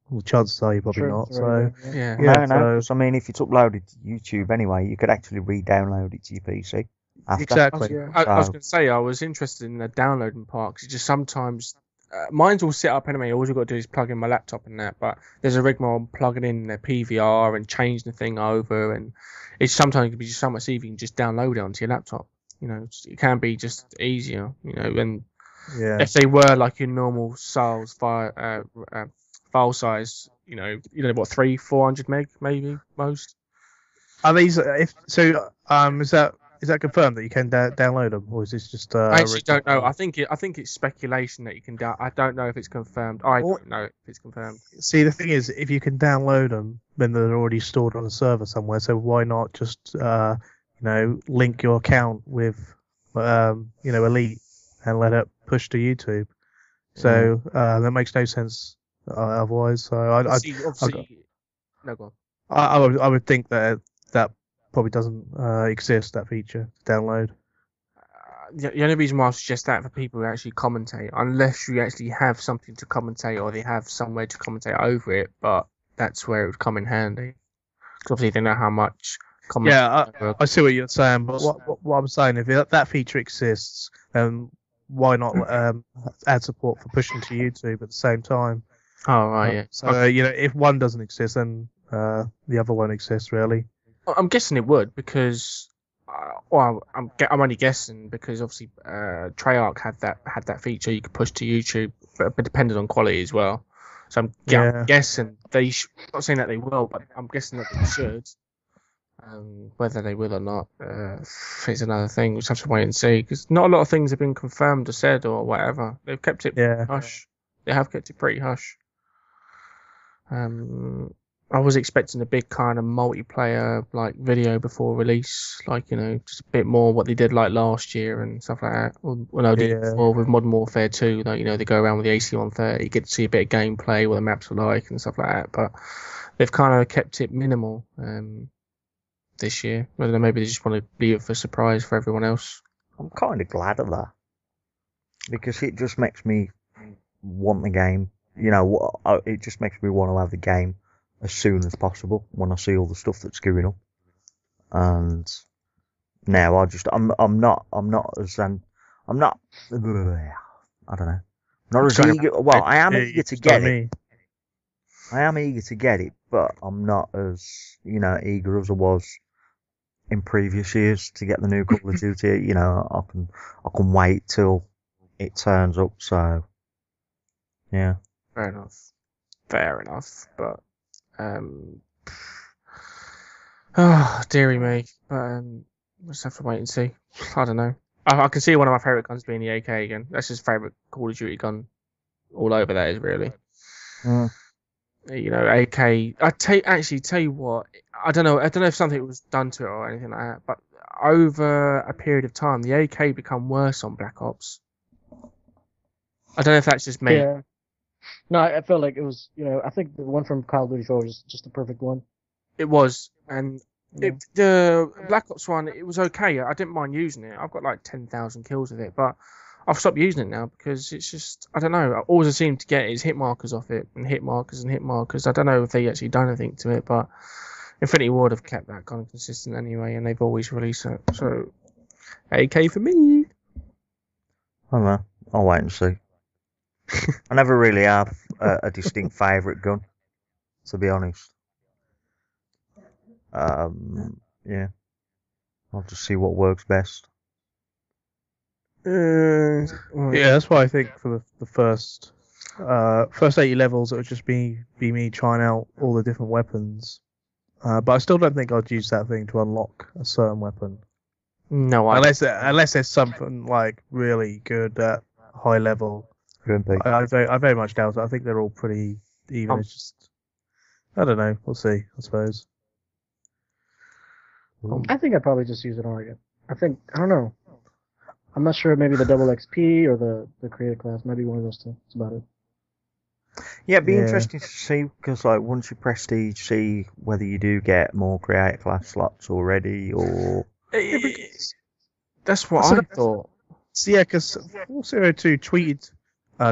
Well, chances are you're probably True, not. it's So very good, Yeah. Yeah, No, so- 'cause I mean, if it's uploaded to YouTube anyway, you could actually re-download it to your PC. After. exactly. I was So- going to say I was interested in the downloading part because just sometimes mine's all set up anyway. All I've got to do is plug in my laptop and that. But there's a rigmarole plugging in the PVR and change the thing over, and it's sometimes it can be just so much easier. You can just download it onto your laptop. You know, it can be just easier. You know, and Yeah. if they were like your normal file size, you know what, 300-400 meg maybe most. Are these? Is that confirmed that you can download them, or is this just? I actually don't know. I think it's speculation that you can down. I don't know if it's confirmed. I Well- don't know if it's confirmed. See, the thing is, if you can download them, then they're already stored on a server somewhere. So why not just, link your account with, Elite and let it push to YouTube? So that makes no sense otherwise. So Obviously, no, go on. I would think that probably doesn't exist, that feature to download. The only reason why I suggest that for people who actually commentate, unless you actually have something to commentate or they have somewhere to commentate over it, but that's where it would come in handy. Because obviously they know how much comment. Yeah, I see what you're saying, but what I'm saying, if that feature exists, then why not add support for pushing to YouTube at the same time? Oh right, yeah. So if one doesn't exist, then the other won't exist really. I'm guessing it would because, I'm only guessing because obviously Treyarch had that feature you could push to YouTube, but depending on quality as well. So I'm guessing they not saying that they will, but I'm guessing that they should. Whether they will or not is another thing. We'll just have to wait and see because not a lot of things have been confirmed or said or whatever. They've kept it hush. They have kept it pretty hush. I was expecting a big kind of multiplayer like video before release, like just a bit more what they did like last year and stuff like that. Or before with Modern Warfare 2, like they go around with the AC-130, get to see a bit of gameplay, what the maps are like and stuff like that. But they've kind of kept it minimal this year. I don't know, maybe they just want to leave it for a surprise for everyone else. I'm kind of glad of that because it just makes me want the game. It just makes me want to have the game as soon as possible when I see all the stuff that's going up. And now I don't know. Not as eager. Well, I am eager to get it. I am eager to get it, but I'm not as eager as I was in previous years to get the new Call of Duty. I can wait till it turns up. So yeah. Fair enough. But dearie me. But we'll just have to wait and see. I don't know. I can see one of my favourite guns being the AK again. That's his favourite Call of Duty gun. All over that is really. AK. Actually tell you what. I don't know if something was done to it or anything like that. But over a period of time, the AK become worse on Black Ops. I don't know if that's just me. Yeah. No, I felt like it was, I think the one from Call of Duty 4 was just the perfect one. It was, and Yeah. the Black Ops one, it was okay. I didn't mind using it. I've got like 10,000 kills with it, but I've stopped using it now because it's just, I don't know. All I seem to get is hit markers off it, and hit markers and hit markers. I don't know if they actually done anything to it, but Infinity Ward have kept that kind of consistent anyway, and they've always released it. So, AK for me. I don't know. I'll wait and see. I never really have a distinct favourite gun, to be honest. Yeah. I'll just see what works best. Yeah, that's why I think for the first 80 levels, it would just be me trying out all the different weapons. But I still don't think I'd use that thing to unlock a certain weapon. No, unless there's something like really good at high level. I very much doubt it. I think they're all pretty even. It's just, I don't know. We'll see, I suppose. I think I'd probably just use it on again. I don't know. I'm not sure, maybe the double XP or the creator class, maybe one of those two. That's about it. Yeah, it'd be interesting to see, because like once you prestige, see whether you do get more creator class slots already, or... That's what I thought. So yeah, because 402 tweeted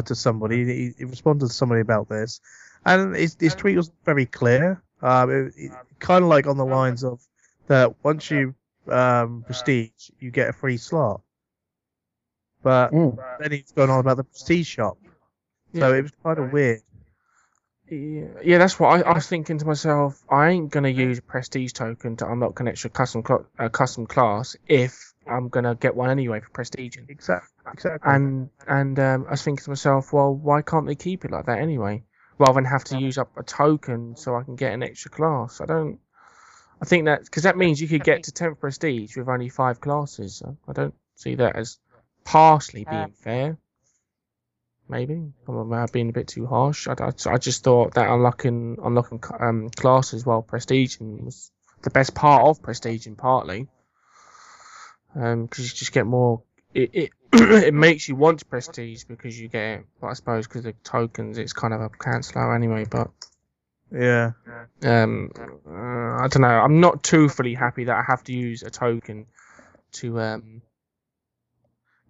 to somebody, he responded to somebody about this, and his tweet was very clear. It kind of like on the lines of that once you prestige, you get a free slot. But then he's going on about the prestige shop. So it was kind of weird. Yeah, that's what I was thinking to myself. I ain't going to use a prestige token to unlock an extra custom class if I'm going to get one anyway for prestiging. Exactly. And I was thinking to myself, well, why can't they keep it like that anyway? Rather than have to use up a token so I can get an extra class. I think that, because that means you could get to 10th prestige with only 5 classes. So I don't see that as partially being fair. Maybe I'm being a bit too harsh. I just thought that unlocking classes while prestiging was the best part of prestiging, partly because you just get more. It it makes you want to prestige because you get it. But I suppose because of tokens, it's kind of a canceller anyway. But yeah, I don't know. I'm not too fully happy that I have to use a token to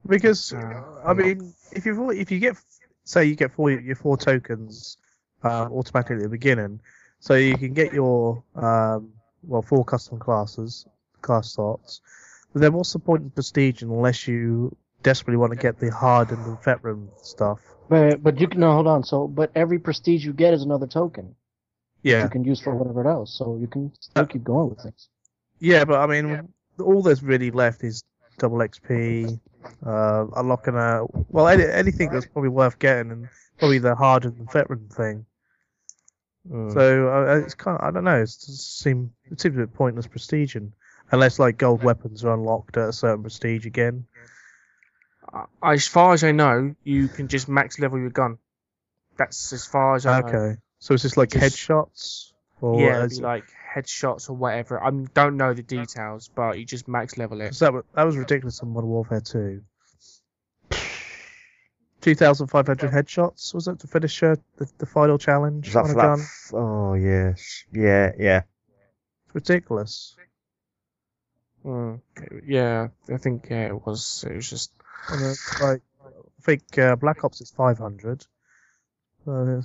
because I mean, if you get, say you get your 4 tokens automatically at the beginning, so you can get your 4 custom class slots. But then what's the point in prestige unless you desperately want to get the hardened and veteran stuff? But you can hold on. So, but every prestige you get is another token. Yeah. You can use for whatever else, so you can still keep going with things. Yeah, but I mean, all there's really left is double XP, unlocking anything that's probably worth getting, and probably the hardened and veteran thing. So it's kind of, I don't know. It seems a bit pointless prestiging, unless like gold weapons are unlocked at a certain prestige again. As far as I know, you can just max level your gun. That's as far as I know. Okay, so it's just like headshots. Or yeah, it'd be like headshots or whatever. I don't know the details, but you just max level it. So that was ridiculous in Modern Warfare 2. 2,500 headshots, was it, to finish the final challenge? Is that on for a gun? Oh, yes. Yeah. It's ridiculous. Yeah, I think it was just... I think Black Ops is 500. Yeah,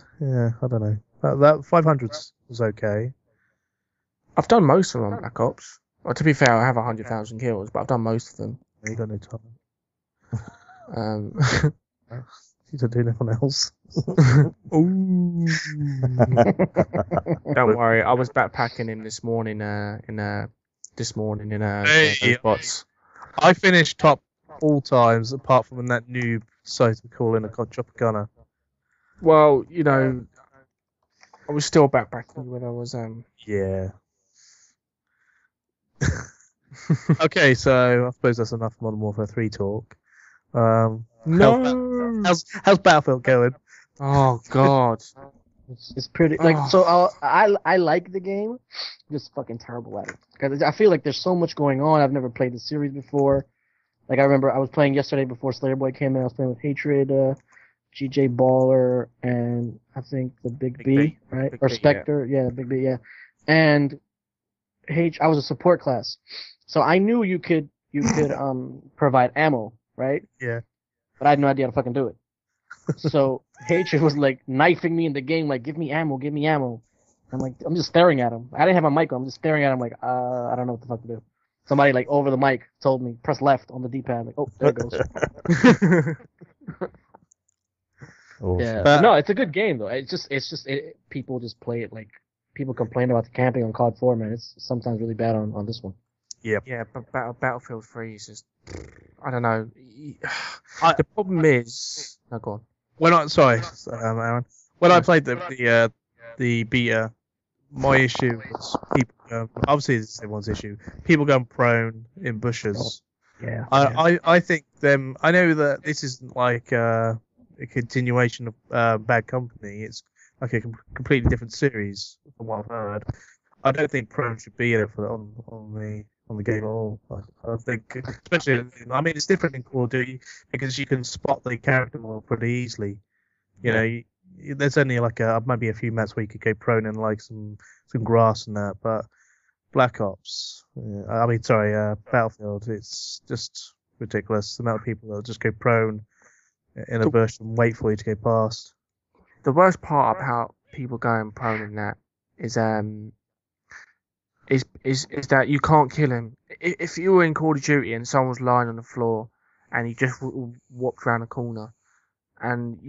I don't know. That 500 was okay. I've done most of them on Black Ops. Well, to be fair, I have 100,000 kills, but I've done most of them. You got no time. You don't do nothing else. Ooh. Don't worry, I was backpacking in this morning. Those bots. I finished top all times, apart from when that noob decided to call in a chopper gunner. Well, I was still backpacking when I was Yeah. Okay, so I suppose that's enough Modern Warfare 3 talk. No. How's Battlefield going? Oh God. It's pretty like so. I like the game, just fucking terrible at it because I feel like there's so much going on. I've never played the series before. Like I remember I was playing yesterday before Slayerboi came in. I was playing with Hatred, GJ Baller, and I think the Big B, right? Big Or B, Spectre, yeah, Big B, yeah. And I was a support class, so I knew you could provide ammo, right? Yeah. But I had no idea how to fucking do it. So Hatred was like knifing me in the game, like give me ammo, give me ammo. I'm like, I'm just staring at him. I didn't have my mic on. I'm just staring at him, like, I don't know what the fuck to do. Somebody like over the mic told me press left on the D-pad. Like, oh, there it goes. Awesome. Yeah, but no, it's a good game though. People just play it like people complain about the camping on COD 4, man. It's sometimes really bad on this one. Yeah, but Battlefield 3 is just, I don't know. The problem is, no, go on. Aaron. When I played the beta, my issue was people. Obviously, it's everyone's issue. People going prone in bushes. Yeah. I think them. I know that this isn't like a continuation of Bad Company. It's like a completely different series from what I've heard. I don't think prone should be there on the game at all. I think, especially, I mean, it's different in Call of Duty because you can spot the character more pretty easily. You know, there's only like maybe a few maps where you could go prone in like some grass and that, but Black Ops, Battlefield, it's just ridiculous. The amount of people that just go prone in a bush and wait for you to go past. The worst part about people going prone in that is that you can't kill him. If you were in Call of Duty and someone was lying on the floor and you just walked around a corner, and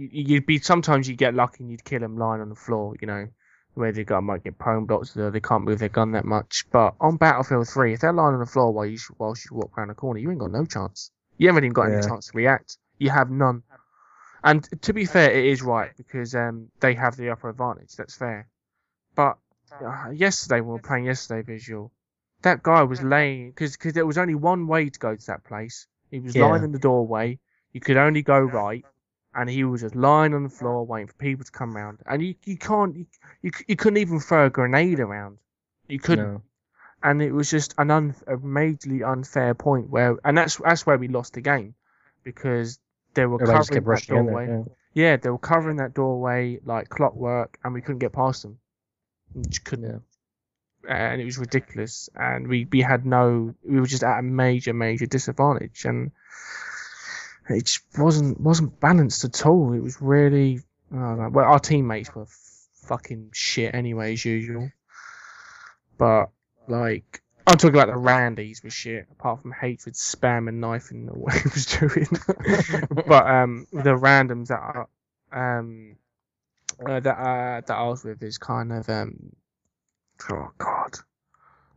sometimes you get lucky and you'd kill him lying on the floor, you know, where the guy might get prone blocks, they can't move their gun that much. But on Battlefield 3, if they're lying on the floor while you walk around a corner, you ain't got no chance. You haven't even got any chance to react. You have none. And to be fair, it is right because they have the upper advantage. That's fair. But yesterday, when we were playing yesterday, Visual, that guy was laying because there was only one way to go to that place. He was lying in the doorway. You could only go right, and he was just lying on the floor waiting for people to come around. And you couldn't even throw a grenade around. You couldn't. No. And it was just a majorly unfair point and that's where we lost the game because they were covering that doorway. Yeah, they were covering that doorway like clockwork, and we couldn't get past them. We just couldn't. And it was ridiculous. And we were just at a major disadvantage, and it just wasn't balanced at all. It was really well, our teammates were fucking shit anyway, as usual. But like, I'm talking about the Randys were shit, apart from Hatred spam and knifing what he was doing. But the randoms that I was with is kind of oh god.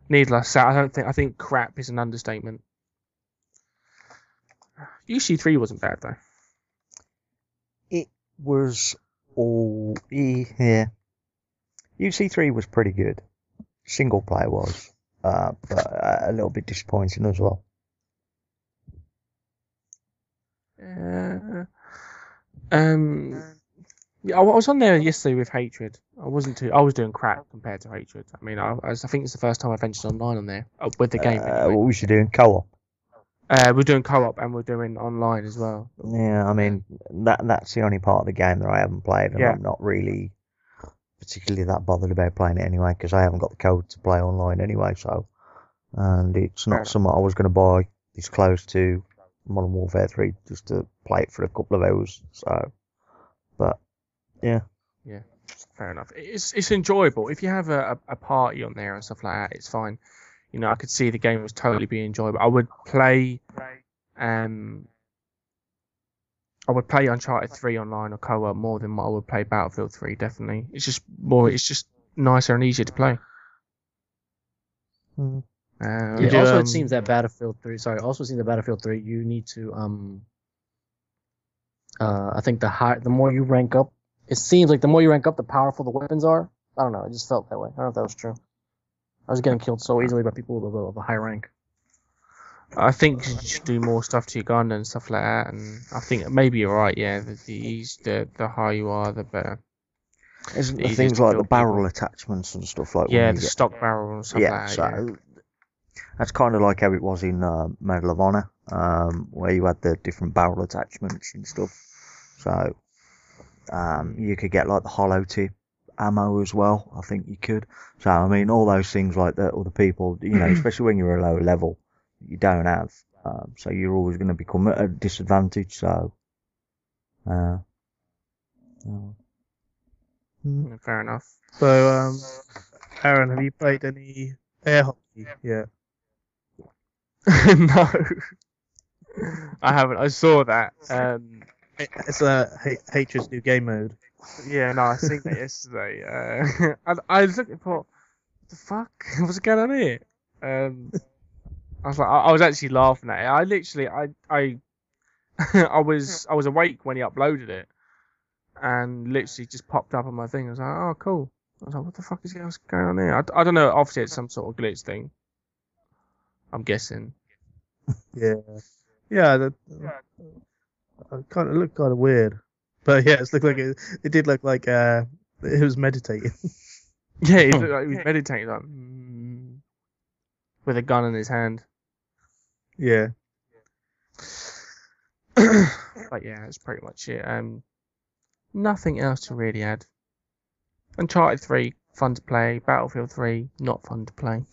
Needless to say, I think crap is an understatement. UC3 wasn't bad though. It was UC3 was pretty good. Single player was, but a little bit disappointing as well. Yeah, I was on there yesterday with Hatred. I was doing crap compared to Hatred. I mean, I think it's the first time I ventured online on there with the game. Anyway. What was you doing? Co-op? We're doing co-op and we're doing online as well. Yeah, I mean that's the only part of the game that I haven't played, and I'm not really particularly that bothered about playing it anyway because I haven't got the code to play online anyway. So, and it's not something I was going to buy this close to Modern Warfare 3 just to play it for a couple of hours. So, but yeah, fair enough. It's enjoyable if you have a party on there and stuff like that. It's fine. You know, I could see the game was totally being enjoyable. I would play Uncharted 3 online or co-op more than what I would play Battlefield 3. Definitely, it's just nicer and easier to play. It seems that Battlefield 3. You need to I think the more you rank up, it seems like the more you rank up, the powerful the weapons are. I don't know. It just felt that way. I don't know if that was true. I was getting killed so easily by people of a high rank. I think you should do more stuff to your gun and stuff like that, and I think maybe you're right. Yeah, the higher you are, the better. Isn't the Easy things to like kill the barrel people. attachments and stuff like Yeah, when the you get, stock barrel and stuff yeah, like that. so that's kind of like how it was in Medal of Honor, where you had the different barrel attachments and stuff. So you could get like the hollow tip ammo as well. I think you could. So I mean, all those things like that, other people, especially when you're a low level, you don't have. So you're always going to become at a disadvantage. So. Fair enough. So, Aaron, have you played any air hockey yet? No, I haven't. I saw that. It's H's new game mode. Yeah, no, I seen that yesterday. I was looking for what the fuck? What's going on here? I was like, I was actually laughing at it. I literally, I was awake when he uploaded it, and literally just popped up on my thing. I was like, oh, cool. I was like, what the fuck is going on here? I don't know. Obviously, it's some sort of glitch thing. I'm guessing. Yeah. It looked kind of weird, but yeah, it looked like it did look like it was meditating. Yeah, he looked like he was meditating, like, with a gun in his hand. Yeah. But yeah, that's pretty much it. Nothing else to really add. Uncharted 3, fun to play. Battlefield 3, not fun to play.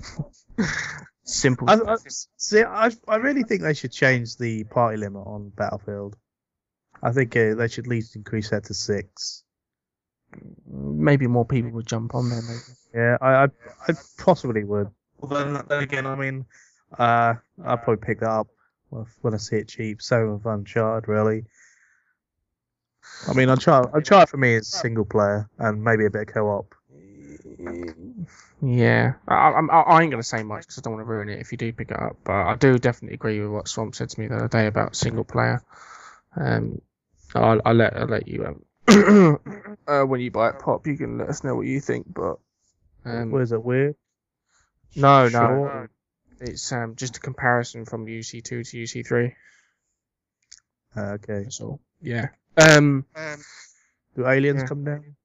Simple. I really think they should change the party limit on Battlefield. I think they should at least increase that to 6. Maybe more people would jump on there, maybe. Yeah, I possibly would. Well, then again, I mean, I'll probably pick that up when I see it cheap. So with Uncharted, really. I mean, Uncharted for me is single player and maybe a bit of co-op. Yeah, I ain't gonna say much because I don't want to ruin it if you do pick it up. But I do definitely agree with what Swamp said to me the other day about single player. I'll let you when you buy it, Pop, you can let us know what you think. But Was it weird? No, Sure. it's just a comparison from UC2 to UC3. Okay. That's all. Yeah. Do aliens Yeah. come down?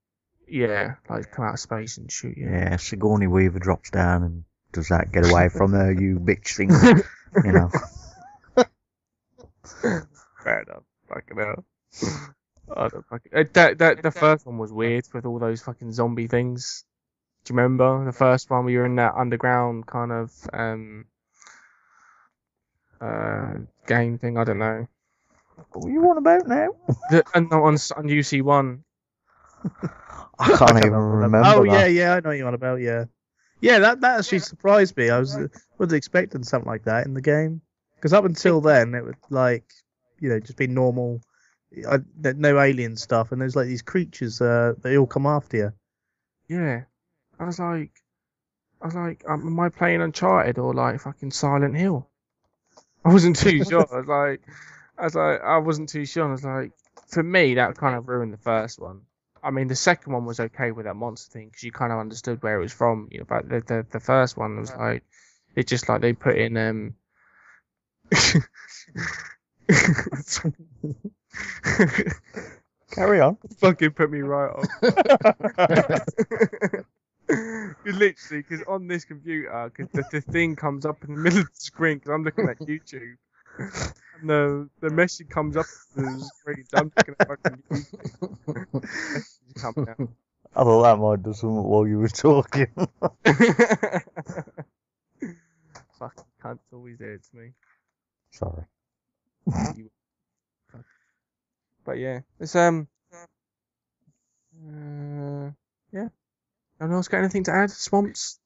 Yeah, like come out of space and shoot you. Yeah, Sigourney Weaver drops down and does that get away from her, you bitch thing, Fair enough. Fucking hell. I don't fucking... the first one was weird with all those fucking zombie things. Do you remember the first one where you were in that underground kind of game thing? I don't know. What are you on about now? On UC1. I can't even remember Oh that. yeah, I know what you're on about. Yeah, that actually surprised me. I wasn't expecting something like that in the game because up until then it was like just be normal, no alien stuff, and there's like these creatures they all come after you. Yeah, I was like, am I playing Uncharted or like fucking Silent Hill? I wasn't too sure. I wasn't too sure. I was like, for me, that kind of ruined the first one. I mean, the second one was okay with that monster thing because you kind of understood where it was from. But the first one was like, it's just like they put in Carry on. fucking put me right off. Literally, because on this computer, because the thing comes up in the middle of the screen, because I'm looking at YouTube, and the message comes up on the screen, so I'm looking at fucking YouTube. Message come out. I thought that might do something while you were talking. Fucking cunt's always there to me. Sorry. But yeah, it's yeah. Anyone else got anything to add? Swamps?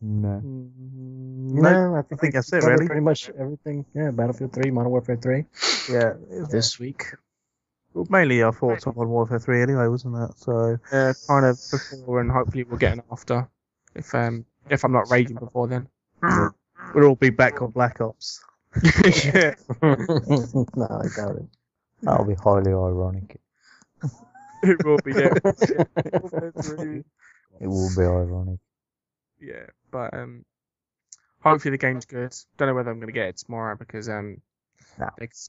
No. No, I think that's it, covered really. Pretty much everything. Yeah, Battlefield 3, Modern Warfare 3 Yeah, this week. well, mainly our thoughts on Modern Warfare 3 anyway, wasn't it? So Kind of before, and hopefully we'll get an after. If I'm not raging before then. we'll all be back on Black Ops. Yeah. No, I doubt it. That'll be highly ironic. It will be, yeah. It will be ironic. Yeah, but hopefully the game's good. Don't know whether I'm gonna get it tomorrow because they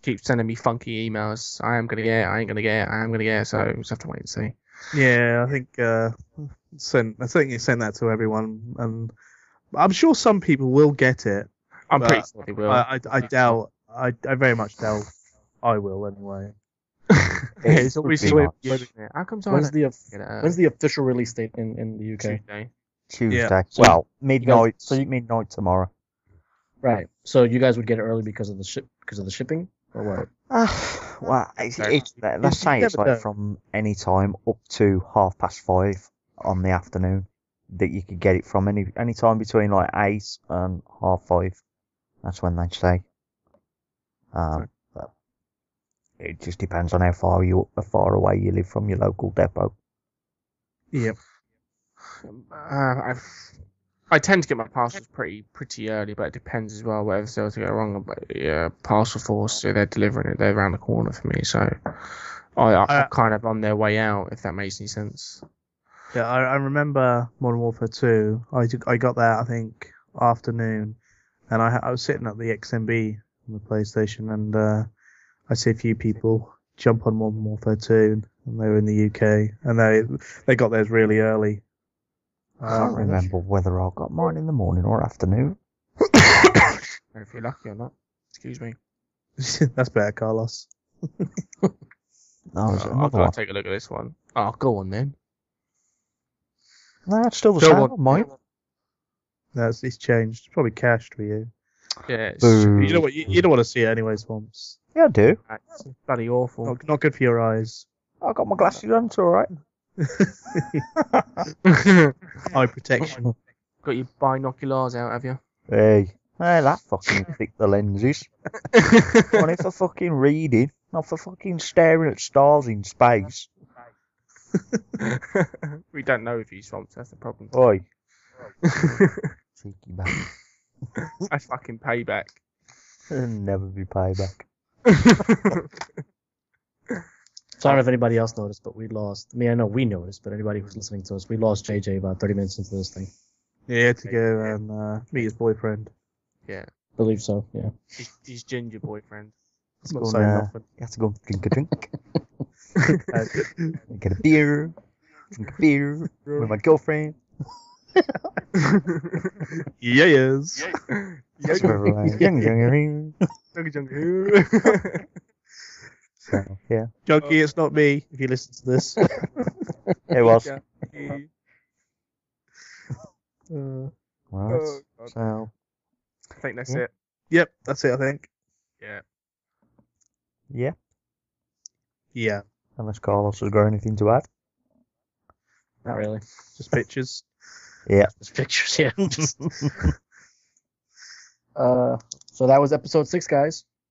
keep sending me funky emails. I am gonna get it. I ain't gonna get it. I am gonna get it. So we just have to wait and see. Yeah, I think I think you sent that to everyone, and I'm sure some people will get it. I'm But pretty sure they will. I doubt. I very much doubt I will anyway. It's always Pretty so much. weird, isn't it? How comes I When's don't the get it? when's the official release date in the UK? Tuesday? Tuesday. So Well, midnight. so you- midnight tomorrow. Right. So you guys would get it early because of the shipping or what? Well, Okay. let's say it's never like know. from any time up to 5:30 on the afternoon that you could get it from any time between like 8 and 5:30. That's when they say. But it just depends on how far away you live from your local depot. Yep. I tend to get my parcels pretty early, but it depends as well. Whatever sales go wrong, but parcel force, so they're delivering it. They're around the corner for me, so I'm kind of on their way out. If that makes any sense. Yeah, I remember Modern Warfare 2. I got that I think afternoon, and I was sitting at the XMB on the PlayStation, and I see a few people jump on Modern Warfare 2, and they were in the UK, and they got theirs really early. I can't remember whether I got mine in the morning or afternoon. If you're lucky or not. Excuse me. That's better, Carlos. No, it's I'll another one. take a look at this one. Oh, go on then. No, it's still the Go same on. on mine. No, it's changed. It's probably cached for you. Yeah, Boo. You know what? You don't want to see it anyway, Swamps. Yeah, I do. it's bloody awful. Not good for your eyes. I got my glasses on, it's alright. Eye protection. Got your binoculars out, have you? Hey, that fucking thick the lenses. Only for fucking reading, not for fucking staring at stars in space. We don't know if you swamps. That's the problem. Oi. Cheeky man. That's fucking payback. Never be payback. So I don't know if anybody else noticed, but we lost. I mean, I know we noticed, but anybody who's listening to us, we lost JJ about 30 minutes into this thing. Yeah, he had to go and meet his boyfriend. Yeah, Believe so, yeah. his ginger boyfriend. It's Go not on, saying you nothing. have to go and drink a drink. Get a beer. Drink a beer with my girlfriend. Yes. That's where we're at. Young. So, yeah. Junkie, it's not me. If you listen to this. It was. Right. I So, think that's Yeah. it. Yep, that's it. I think. Yeah. yeah. Yeah, Unless Carlos has got anything to add. Not really. just pictures. Yeah. Just pictures, yeah. So that was episode 6, guys.